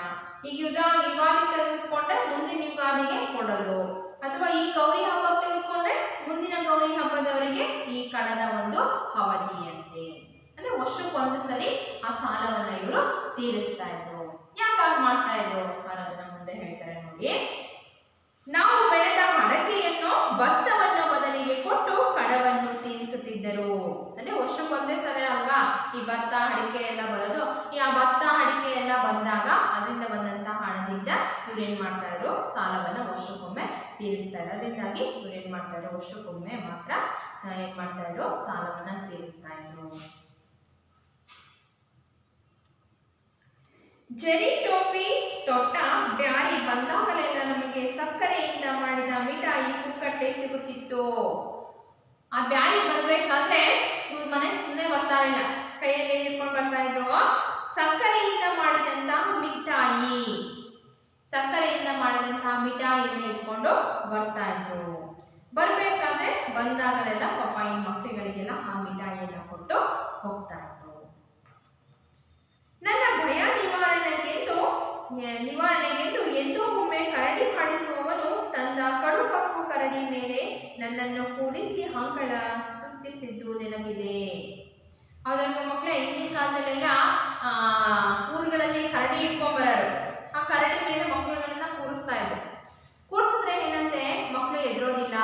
ಈಗ ಯುಗಾದಿ ತೆಗೆದುಕೊಂಡ್ರೆ ಮುಂದಿನ ಯುಗಾದಿಗೆ ಕೊಡೋದು, ಅಥವಾ ಈ ಗೌರಿ ಹಬ್ಬ ತೆಗೆದುಕೊಂಡ್ರೆ ಮುಂದಿನ ಗೌರಿ ಹಬ್ಬದವರಿಗೆ ಈ ಕಡದ ಒಂದು ಅವಧಿಯಂತೆ. ಅಂದ್ರೆ ವರ್ಷಕ್ಕೊಂದು ಸರಿ ಆ ಸಾಲವನ್ನ ಇವರು ತೀರಿಸ್ತಾ ಇದ್ರು. ಯಾಕಾಗಿ ಮಾಡ್ತಾ ಇದ್ರು ಅನ್ನೋದನ್ನ ಮುಂದೆ ಹೇಳ್ತಾರೆ ನೋಡಿ. ನಾವು ಬೆಳೆದ ಅಡಕೆಯನ್ನು ಭತ್ತವನ್ನು ಬದಲಿಗೆ ಕೊಟ್ಟು ಕಡವನ್ನು ತೀರಿಸುತ್ತಿದ್ದರು. ಅಂದ್ರೆ ವರ್ಷಕ್ಕೊಂದೇ ಸಲ ಅಲ್ವಾ ಈ ಭತ್ತ ಅಡಿಕೆ ಎಲ್ಲ ಬರೋದು. ಈ ಆ ಭತ್ತ ಅಡಿಕೆ ಎಲ್ಲ ಬಂದಾಗ ಅದರಿಂದ ಬಂದಂತಹ ಹಣದಿಂದ ಇವ್ರೇನ್ ಮಾಡ್ತಾ ಇದ್ರು? ಸಾಲವನ್ನ ವರ್ಷಕ್ಕೊಮ್ಮೆ ತೀರಿಸ್ತಾ ಇದ್ರು. ಅದರಿಂದಾಗಿ ಇವ್ರೇನ್ ಮಾಡ್ತಾ ಇದ್ರು? ವರ್ಷಕ್ಕೊಮ್ಮೆ ಮಾತ್ರ ಏನ್ ಮಾಡ್ತಾ ಇದ್ರು? ಸಾಲವನ್ನ ತೀರಿಸ್ತಾ ಇದ್ರು. ಜರಿ ಟೋಪಿ ತೊಟ್ಟ ಬ್ಯಾರಿ ಬಂದಾಗಲೆಲ್ಲ ನಮಗೆ ಸಕ್ಕರೆಯಿಂದ ಮಾಡಿದ ಮಿಠಾಯಿ ಕುಕ್ಕಟ್ಟೆ ಸಿಗುತ್ತಿತ್ತು. ಆ ಬ್ಯಾರಿ ಬರ್ಬೇಕಾದ್ರೆ ಇವ್ರ ಮನೆಗೆ ಸುಮ್ಮನೆ ಬರ್ತಾ ಇಲ್ಲ, ಕೈಯಲ್ಲಿ ಹಿಡ್ಕೊಂಡು ಬರ್ತಾ ಇದ್ರು ಸಕ್ಕರೆಯಿಂದ ಮಾಡಿದಂತಹ ಮಿಠಾಯಿ. ಸಕ್ಕರೆಯಿಂದ ಮಾಡಿದಂತಹ ಮಿಠಾಯಿಯನ್ನು ಇಟ್ಕೊಂಡು ಬರ್ತಾ ಇದ್ರು. ಬರ್ಬೇಕಾದ್ರೆ ಬಂದಾಗಲೆಲ್ಲ ಪಾಪ ಈ ಮಕ್ಕಳಿಗಳಿಗೆಲ್ಲ ಆ ಮಿಠಾಯಿಯನ್ನ ಕೊಟ್ಟು ಹೋಗ್ತಾ ಇದ್ರು. ನನ್ನ ಭಯ ನಿವಾರಣೆಗೆಂದು ಎಂದೋ ಒಮ್ಮೆ ಕರಡಿ ಹಾಡಿಸುವವನು ತಂದ ಕಡು ಕಪ್ಪು ಕರಡಿ ಮೇಲೆ ನನ್ನನ್ನು ಕೂರಿಸಿ ಅಂಗಳ ಸುತ್ತಿಸಿದ್ದು ನೆನಪಿದೆ. ಹೌದಲ್ವ ಮಕ್ಕಳೇ? ಹಿಂದಿನ ಕಾಲದಲ್ಲೆಲ್ಲ ಊರುಗಳಲ್ಲಿ ಕರಡಿ ಇಟ್ಕೊಂಡ್ ಬರೋರು. ಆ ಕರಡಿ ಮೇಲೆ ಮಕ್ಕಳುಗಳನ್ನ ಕೂರಿಸ್ತಾ ಇದ್ರು. ಕೂರಿಸಿದ್ರೆ ಏನಂತೆ ಮಕ್ಕಳು ಎದುರೋದಿಲ್ಲ,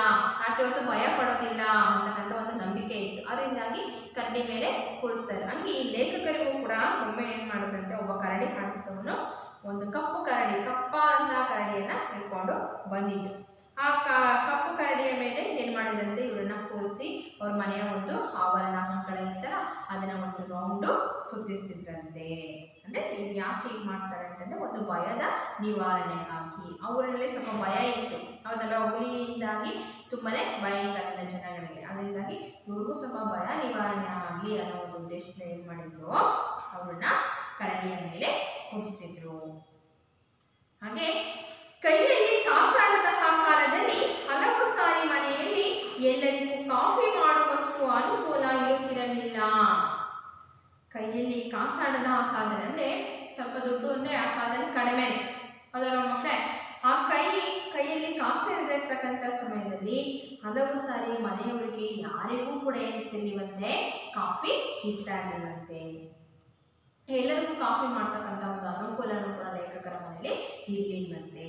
ಯಾಕೆ ಹೊತ್ತು ಭಯ ಪಡೋದಿಲ್ಲ ಅಂತಕ್ಕಂಥ ಒಂದು ನಂಬಿಕೆ ಇತ್ತು. ಅದರಿಂದಾಗಿ ಕರಡಿ ಮೇಲೆ ಕೂರಿಸ್ತಾ ಇದ್ರು. ಹಂಗೆ ಈ ಲೇಖಕರಿಗೂ ಕೂಡ ಒಮ್ಮೆ ಏನ್ ಮಾಡೋದಂತೆ, ಒಬ್ಬ ಕರಡಿ ಹಾಡಿಸಿದವನು ಒಂದು ಕಪ್ಪು ಕರಡಿ, ಕಪ್ಪ ಅಂತ ಕರಡಿಯನ್ನ ಇಟ್ಕೊಂಡು ಬಂದಿದ್ದು. ಆ ಕಪ್ಪು ಕರಡಿಯ ಮೇಲೆ ಏನ್ ಮಾಡಿದಂತೆ ಇವರನ್ನ ಕೂರಿಸಿ ಅವ್ರ ಮನೆಯ ಒಂದು ಆವರಣ ಅಂಗಳ ಇತ್ತಲ್ಲ ಅದನ್ನ ಒಂದು ರೌಂಡು ಸುತ್ತಿಸಿದ್ರಂತೆ. ಅಂದ್ರೆ ಇದು ಯಾಕೆ ಹೀಗೆ ಮಾಡ್ತಾರೆ ಅಂತಂದ್ರೆ ಒಂದು ಭಯದ ನಿವಾರಣೆಗಾಗಿ. ಅವರಲ್ಲಿ ಸ್ವಲ್ಪ ಭಯ ಇತ್ತು, ಹೌದಲ್ಲ? ಹುಲಿಯಿಂದಾಗಿ ತುಂಬಾನೇ ಭಯ ಇತ್ತು ಜನಗಳಿಗೆ. ಅದರಿಂದಾಗಿ ಇವ್ರಿಗೂ ಸ್ವಲ್ಪ ಭಯ ನಿವಾರಣೆ ಆಗಲಿ ಅನ್ನೋ ಒಂದು ಉದ್ದೇಶದಿಂದ ಏನ್ ಮಾಡಿದ್ರು? ಅವ್ರನ್ನ ಕರಡಿಯ ಮೇಲೆ ಕೂರಿಸಿದ್ರು. ಹಾಗೆ ಕೈಯಲ್ಲಿ ಕಾಸಾಡದಂತಹ ಕಾಲದಲ್ಲಿ ಹಲವು ಸಾರಿ ಮನೆಯಲ್ಲಿ ಎಲ್ಲರಿಗೂ ಕಾಫಿ ಮಾಡುವಷ್ಟು ಅನುಕೂಲ ಇರುತ್ತಿರಲಿಲ್ಲ. ಕೈಯಲ್ಲಿ ಕಾಸಾಡದ ಆ ಕಾಲದಲ್ಲಿ ಅಂದ್ರೆ ಸ್ವಲ್ಪ ದುಡ್ಡು ಅಂದ್ರೆ ಆ ಕಾಲದಲ್ಲಿ ಕಡಿಮೆನೆ, ಅದರ ಮಕ್ಕಳೇ. ಆ ಕೈಯಲ್ಲಿ ಕಾಸು ಇರದಿರ್ತಕ್ಕಂಥ ಸಮಯದಲ್ಲಿ ಹಲವು ಸಾರಿ ಮನೆಯವರಿಗೆ ಯಾರಿಗೂ ಕೂಡ ಏನಿರ್ತಿರ್ಲಿವಂತೆ ಕಾಫಿ ಇರ್ತಾ ಇರಲಿಲ್ಲಂತೆ. ಎಲ್ಲರಿಗೂ ಕಾಫಿ ಮಾಡ್ತಕ್ಕಂಥ ಒಂದು ಅನುಕೂಲನೂ ಕೂಡ ಲೇಖಕರ ಮನೆಯಲ್ಲಿ ಇರಲಿಲ್ಲಂತೆ.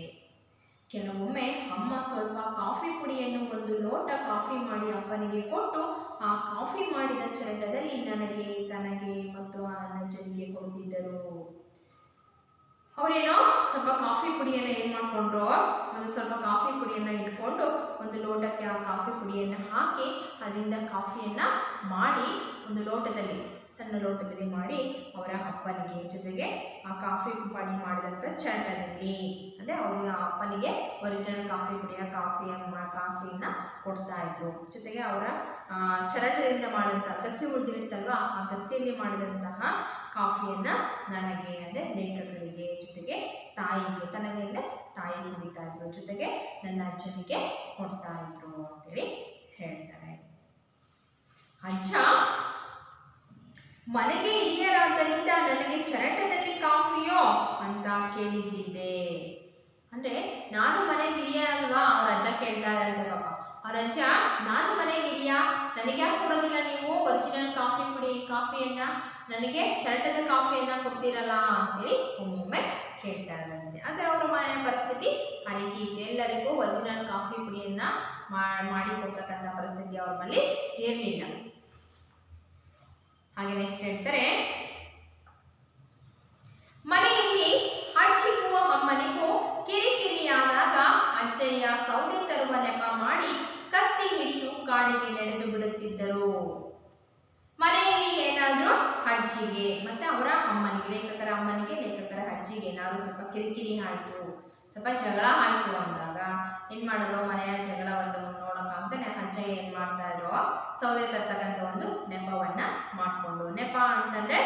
ಕೆಲವೊಮ್ಮೆ ಅಮ್ಮ ಸ್ವಲ್ಪ ಕಾಫಿ ಪುಡಿಯನ್ನು ಒಂದು ಲೋಟ ಕಾಫಿ ಮಾಡಿ ಅಪ್ಪನಿಗೆ ಕೊಟ್ಟು ಆ ಕಾಫಿ ಮಾಡಿದ ಚರಟದಲ್ಲಿ ನನಗೆ, ತನಗೆ ಮತ್ತು ಆ ಅಜ್ಜನಿಗೆ ಕೊಡ್ತಿದ್ದರು. ಅವರೇನೋ ಸ್ವಲ್ಪ ಕಾಫಿ ಪುಡಿಯನ್ನು ಏನು ಮಾಡಿಕೊಂಡ್ರು? ಒಂದು ಸ್ವಲ್ಪ ಕಾಫಿ ಪುಡಿಯನ್ನು ಇಟ್ಕೊಂಡು ಒಂದು ಲೋಟಕ್ಕೆ ಆ ಕಾಫಿ ಪುಡಿಯನ್ನು ಹಾಕಿ ಅದರಿಂದ ಕಾಫಿಯನ್ನು ಮಾಡಿ ಒಂದು ಲೋಟದಲ್ಲಿ, ಸಣ್ಣ ಲೋಟದಲ್ಲಿ ಮಾಡಿ ಅವರ ಅಪ್ಪನಿಗೆ, ಜೊತೆಗೆ ಆ ಕಾಫಿ ಪುಡಿ ಮಾಡಿದಂಥ ಚರಟದಲ್ಲಿ, ಅಂದರೆ ಅವರ ಅಪ್ಪನಿಗೆ ಒರಿಜಿನಲ್ ಕಾಫಿ ಪುಡಿಯ ಕಾಫಿಯನ್ನು ಕೊಡ್ತಾ ಇದ್ರು. ಜೊತೆಗೆ ಅವರ ಚರಟದಿಂದ ಮಾಡಿದಂಥ ಗಸಿ ಉಳಿದಿರುತ್ತಲ್ವ, ಆ ಗಸಿಯಲ್ಲಿ ಮಾಡಿದಂತಹ ಕಾಫಿಯನ್ನು ನನಗೆ ಅಂದರೆ ಲೇಖಕರಿಗೆ, ಜೊತೆಗೆ ತಾಯಿಗೆ, ತನಗೆ ಅಂದರೆ ತಾಯಿ ಕುಡಿತಾ ಇದ್ರು, ಜೊತೆಗೆ ನನ್ನ ಅಜ್ಜನಿಗೆ ಕೊಡ್ತಾ ಇದ್ರು ಅಂತೇಳಿ ಹೇಳ್ತಾರೆ. ಅಜ್ಜ ಮನೆಗೆ ಹಿರಿಯರಾದ್ದರಿಂದ ನನಗೆ ಚರಟದಲ್ಲಿ ಕಾಫಿಯೋ ಅಂತ ಕೇಳಿದ್ದಿದ್ದೆ. ಅಂದ್ರೆ ನಾನು ಮನೆಗೆ ಹಿರಿಯ ಅಲ್ವಾ, ಅವ್ರ ಅಜ್ಜ ಕೇಳ್ತಾ ಇದ್ದಾರೆ ಪಾಪ. ಅವ್ರ ಅಜ್ಜ, ನಾನು ಮನೆಗೆ ಹಿರಿಯ, ನನಗೆ ಯಾಕೆ ಕೊಡೋದಿಲ್ಲ ನೀವು ಒರಿಜಿನಲ್ ಕಾಫಿ ಕಾಫಿಯನ್ನ, ನನಗೆ ಚರಟದ ಕಾಫಿಯನ್ನ ಕೊಡ್ತೀರಲ್ಲ ಅಂತೇಳಿ ಒಮ್ಮೊಮ್ಮೆ ಕೇಳ್ತಾ ಇದ್ದಾರೆ. ಆದರೆ ಅವರ ಮನೆಯ ಪರಿಸ್ಥಿತಿ ಆ ರೀತಿ ಇತ್ತು. ಎಲ್ಲರಿಗೂ ಒರಿಜಿನಲ್ ಕಾಫಿ ಪುಡಿಯನ್ನ ಮಾಡಿ ಕೊಡ್ತಕ್ಕಂಥ ಪರಿಸ್ಥಿತಿ ಅವ್ರ ಬಳಿ ಇರಲಿಲ್ಲ. ಹಾಗೆ ನೆಕ್ಸ್ಟ್ ಹೇಳ್ತಾರೆ, ಮನೆಯಲ್ಲಿ ಅಜ್ಜಿಗೂ ಅಮ್ಮನಿಗೂ ಕಿರಿಕಿರಿಯಾದಾಗ ಅಜ್ಜಯ್ಯ ಸೌದೆ ತರುವ ನೆಪ ಮಾಡಿ ಕತ್ತಿ ಹಿಡಿದು ಕಾಡಿಗೆ ನಡೆದು ಬಿಡುತ್ತಿದ್ದರು. ಮನೆಯಲ್ಲಿ ಏನಾದರೂ ಅಜ್ಜಿಗೆ ಮತ್ತೆ ಅವರ ಅಮ್ಮನಿಗೆ, ಲೇಖಕರ ಅಮ್ಮನಿಗೆ ಲೇಖಕರ ಅಜ್ಜಿಗೆ ಏನಾದರೂ ಸ್ವಲ್ಪ ಕಿರಿಕಿರಿ ಆಯಿತು, ಸ್ವಲ್ಪ ಜಗಳ ಆಯಿತು ಅಂದಾಗ ಏನು ಮಾಡಿದ್ರು, ಮನೆಯ ಜಗಳವನ್ನು ನೋಡೋಕ್ಕಾಗ್ತಾನೆ ಅಜ್ಜಯ್ಯ ಏನು ಮಾಡ್ತಾ ಇದ್ರು, ಸೌದೆ ತರ್ತಕ್ಕಂಥ ಒಂದು ನೆಪವನ್ನ ಮಾಡಿಕೊಂಡು, ನೆಪ ಅಂತಂದ್ರೆ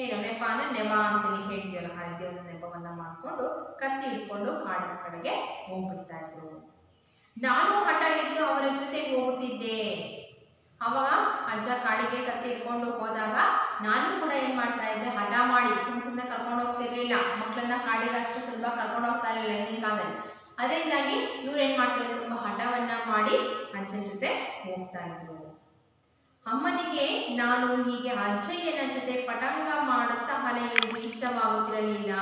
ಏನು, ನೆಪ ಅಂದ್ರೆ ನೆವ ಅಂತೇಳಿ ಹೇಳ್ತೀವಲ್ಲ, ಆ ರೀತಿ ಒಂದು ನೆಪವನ್ನ ಮಾಡಿಕೊಂಡು ಕತ್ತಿ ಹಿಡ್ಕೊಂಡು ಕಾಡಿನ ಕಡೆಗೆ ಹೋಗ್ಬಿಡ್ತಾ ಇದ್ರು. ನಾನು ಹಠ ಹಿಡಿದು ಅವರ ಜೊತೆಗೆ ಹೋಗುತ್ತಿದ್ದೆ. ಅವಾಗ ಅಜ್ಜ ಕಾಡಿಗೆ ಕತ್ತಿ ಹಿಡ್ಕೊಂಡು ಹೋದಾಗ ನಾನು ಕೂಡ ಏನು ಮಾಡ್ತಾ ಇದ್ದೆ, ಹಠ ಮಾಡಿ ಸುಮ್ಮನೆ ಕರ್ಕೊಂಡು ಹೋಗ್ತಿರ್ಲಿಲ್ಲ. ಮಕ್ಕಳನ್ನ ಕಾಡಿಗೆ ಅಷ್ಟು ಸುಲಭ ಕರ್ಕೊಂಡು ಹೋಗ್ತಾ ಇರಲಿಲ್ಲ ಹಿಂದಿನ ಕಾಲದಲ್ಲಿ. ಅದರಿಂದಾಗಿ ಇವ್ರು ಏನು ಮಾಡ್ತಾ ಇದ್ರು, ತುಂಬ ಹಠವನ್ನ ಮಾಡಿ ಅಜ್ಜನ ಜೊತೆ ಹೋಗ್ತಾ ಇದ್ರು. ಅಮ್ಮನಿಗೆ ನಾನು ಹೀಗೆ ಅಜ್ಜಯ್ಯನ ಜೊತೆ ಪಟಾಂಗ ಮಾಡುತ್ತಾ ಅಲೆಯುವುದು ಇಷ್ಟವಾಗುತ್ತಿರಲಿಲ್ಲ.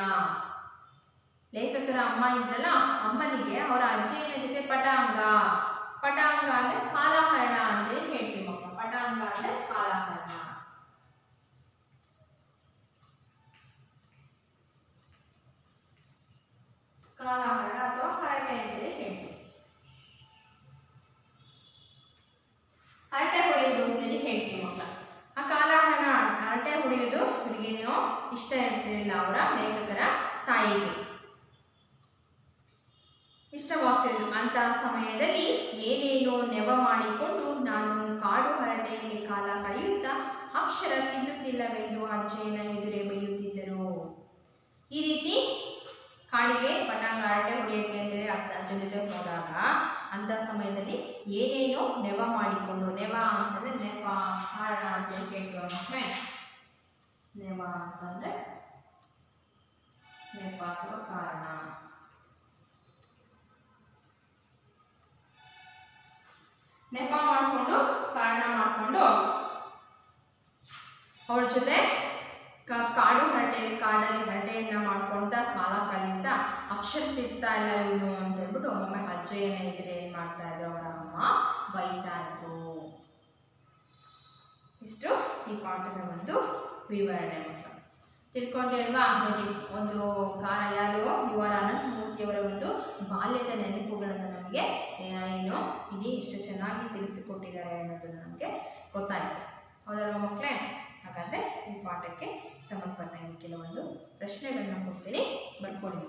ಲೇಖಕರ ಅಮ್ಮ ಇದ್ರಲ್ಲ, ಅಮ್ಮನಿಗೆ ಅವರ ಅಜ್ಜಯ್ಯನ ಜೊತೆ ಪಟಾಂಗ ಅಂದ್ರೆ ಕಾಲಹರಣ ಅಂತ ಹೇಳ್ತೀವಿ ಮಕ್ಕಳು. ಪಟಾಂಗ ಅಂದ್ರೆ ಕಾಲಹರಣ. ಕಾಲಹರಣ ಅಥವಾ ಹರಟೆ ಅಂತೇಳಿ ಹೇಳ್ತೀವಿ. ಹರಟೆ ಹೊಡೆಯುವುದು ಅಂತೇಳಿ ಹೇಳ್ತೀವಿ ಮಕ್ಕಳ. ಆ ಕಾಲಹರಣ ಹರಟೆ ಹೊಡೆಯುವುದು ಇವರಿಗೇನೋ ಇಷ್ಟ ಇರ್ತಿರಲಿಲ್ಲ, ಅವರ ಲೇಖಕರ ತಾಯಿಗೆ ಇಷ್ಟವಾಗ್ತಿರಲಿಲ್ಲ. ಅಂತಹ ಸಮಯದಲ್ಲಿ ಏನೇನೋ ನೆವ ಮಾಡಿಕೊಂಡು ನಾನು ಕಾಡು ಹರಟೆಯಲ್ಲಿ ಕಾಲ ಕಳೆಯುತ್ತಾ ಅಕ್ಷರ ತಿದ್ದುತ್ತಿಲ್ಲವೆಂದು ಅಜ್ಜಯ್ಯನ ಎದುರೇ ಬೈಯುತ್ತಿದ್ದರು. ಈ ರೀತಿ ಕಾಡಿಗೆ ಪಟಾಂಗ ಹರಟೆ ಹೊಡೆಯೋಕೆ ಅಂತೇಳಿ ಅಜ್ಜನ ಜೊತೆ ಹೋದಾಗ ಅಂಥ ಸಮಯದಲ್ಲಿ ಏನೇನೋ ನೆವ ಮಾಡಿಕೊಂಡು, ನೆವ ಅಂತಂದ್ರೆ ನೆಪ ಕಾರಣ ಅಂತೇಳಿ ಕೇಳ್ತೀವ ಮಕ್ಕಳೇ. ನೆವ ಅಂತಂದ್ರೆ ನೆಪ ಅಥವಾ ಕಾರಣ. ನೆಪ ಮಾಡಿಕೊಂಡು ಕಾರಣ ಮಾಡಿಕೊಂಡು ಅವಳ ಜೊತೆ ಕಾಡಲ್ಲಿ ಹರಟೆಯನ್ನ ಮಾಡ್ಕೊಳ್ತಾ ಕಾಲ ಕಳೀತಾ ಅಕ್ಷರ ತಿರ್ತಾ ಇಲ್ಲ ಇವನು ಅಂತ ಹೇಳ್ಬಿಟ್ಟು ಒಮ್ಮೊಮ್ಮೆ ಅಜ್ಜಯ್ಯನ ಎದುರು ಏನು ಮಾಡ್ತಾ ಇದ್ರು, ಅವರ ಅಮ್ಮ ಬೈತಾ ಇದ್ರು. ಇಷ್ಟು ಈ ಪಾಠದ ಒಂದು ವಿವರಣೆ ಮಾತ್ರ ತಿಳ್ಕೊಂಡ್ರಿ ಅಲ್ವಾ? ನೋಡಿ, ಒಂದು ಯಾರು ಯುವರ ಅನಂತಮೂರ್ತಿಯವರ ಒಂದು ಬಾಲ್ಯದ ನೆನಪುಗಳನ್ನು ನಮಗೆ ಏನು ಇಲ್ಲಿ ಎಷ್ಟು ಚೆನ್ನಾಗಿ ತಿಳಿಸಿಕೊಟ್ಟಿದ್ದಾರೆ ಅನ್ನೋದನ್ನು ನಮಗೆ ಗೊತ್ತಾಯಿತು. ಹೌದಲ್ವ ಮಕ್ಕಳೇ? ಹಾಗಾದರೆ ಈ ಪಾಠಕ್ಕೆ ಸಂಬಂಧಪಟ್ಟ ಕೆಲವೊಂದು ಪ್ರಶ್ನೆಗಳನ್ನ ಕೊಡ್ತೀನಿ, ಬರ್ಕೊಳ್ಳಿ.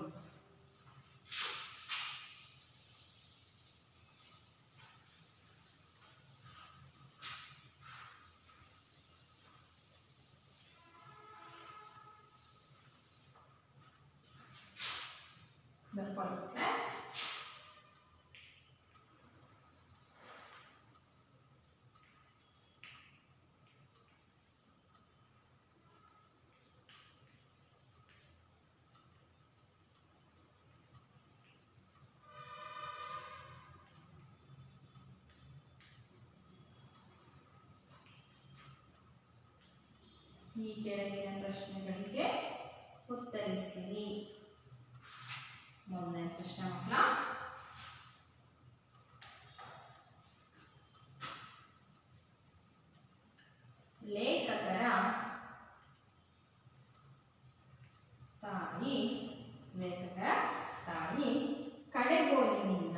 ಈ ಕೆಳಗಿನ ಪ್ರಶ್ನೆಗಳಿಗೆ ಉತ್ತರಿಸಿರಿ. ಮೊದಲನೇ ಪ್ರಶ್ನೆ ಮಕ್ಕಳ, ಲೇಖಕರ ತಾಯಿ ಕಡೆಗೋಲಿನಿಂದ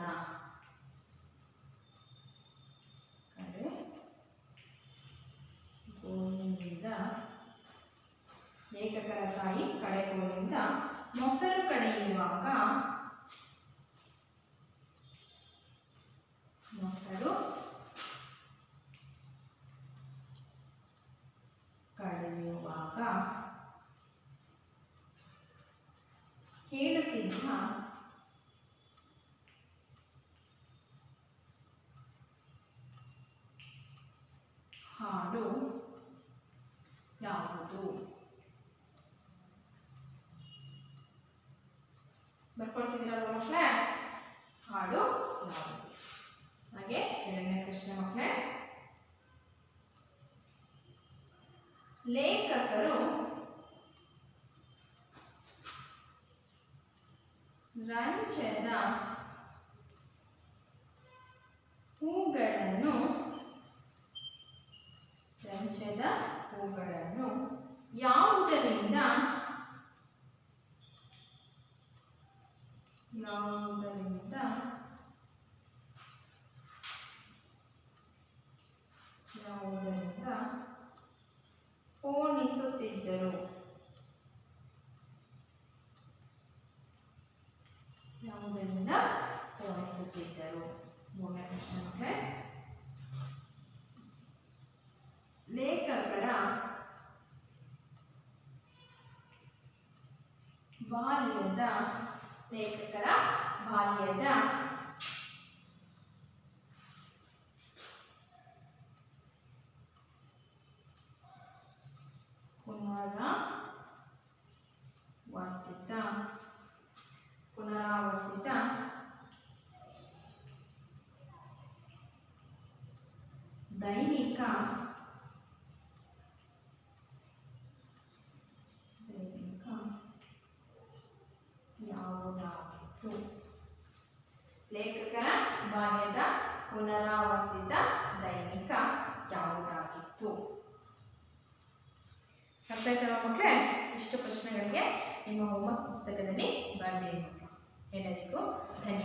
ಲೇಖಕರ ತಾಯಿ ಕಡೆಗೋಲಿಂದ ಮೊಸರು ಕಡೆಯುವಾಗ ಗೊತ್ತಿರಲ್ವ ಮಕ್ಕಳೇ? ಹಾಡು ಯಾವುದು? ಹಾಗೆ ಎರಡನೇ ಪ್ರಶ್ನೆ ಮಕ್ಕಳೇ, ಲೇಖಕರು ರಂಚದ ಹೂಗಳನ್ನು ಯಾವುದರಿಂದ ಪೋಣಿಸುತ್ತಿದ್ದರು? ಯಾವುದರಿಂದ ಪೋಣಿಸುತ್ತಿದ್ದರು? ಮೂರನೇ ಪ್ರಶ್ನೆ ಮಕ್ಕಳೇ, ಲೇಖಕರ ಬಾಲ್ಯದ ಪುನರಾವರ್ತಿತ ದೈನಿಕ ಯಾವುದಾಗಿತ್ತು? ಲೇಖಕರ ಬಾಲ್ಯದ ಪುನರಾವರ್ತಿತ ದೈನಿಕ ಯಾವುದಾಗಿತ್ತು? ಅರ್ಥ ಆಯ್ತಲ್ಲ ಮಕ್ಕಳೇ? ಇಷ್ಟು ಪ್ರಶ್ನೆಗಳಿಗೆ ನಿಮ್ಮ ಹೋಮ್ವರ್ಕ್ ಪುಸ್ತಕದಲ್ಲಿ ಬರೆದಿರಿ. ಎಲ್ಲರಿಗೂ ಧನ್ಯವಾದ.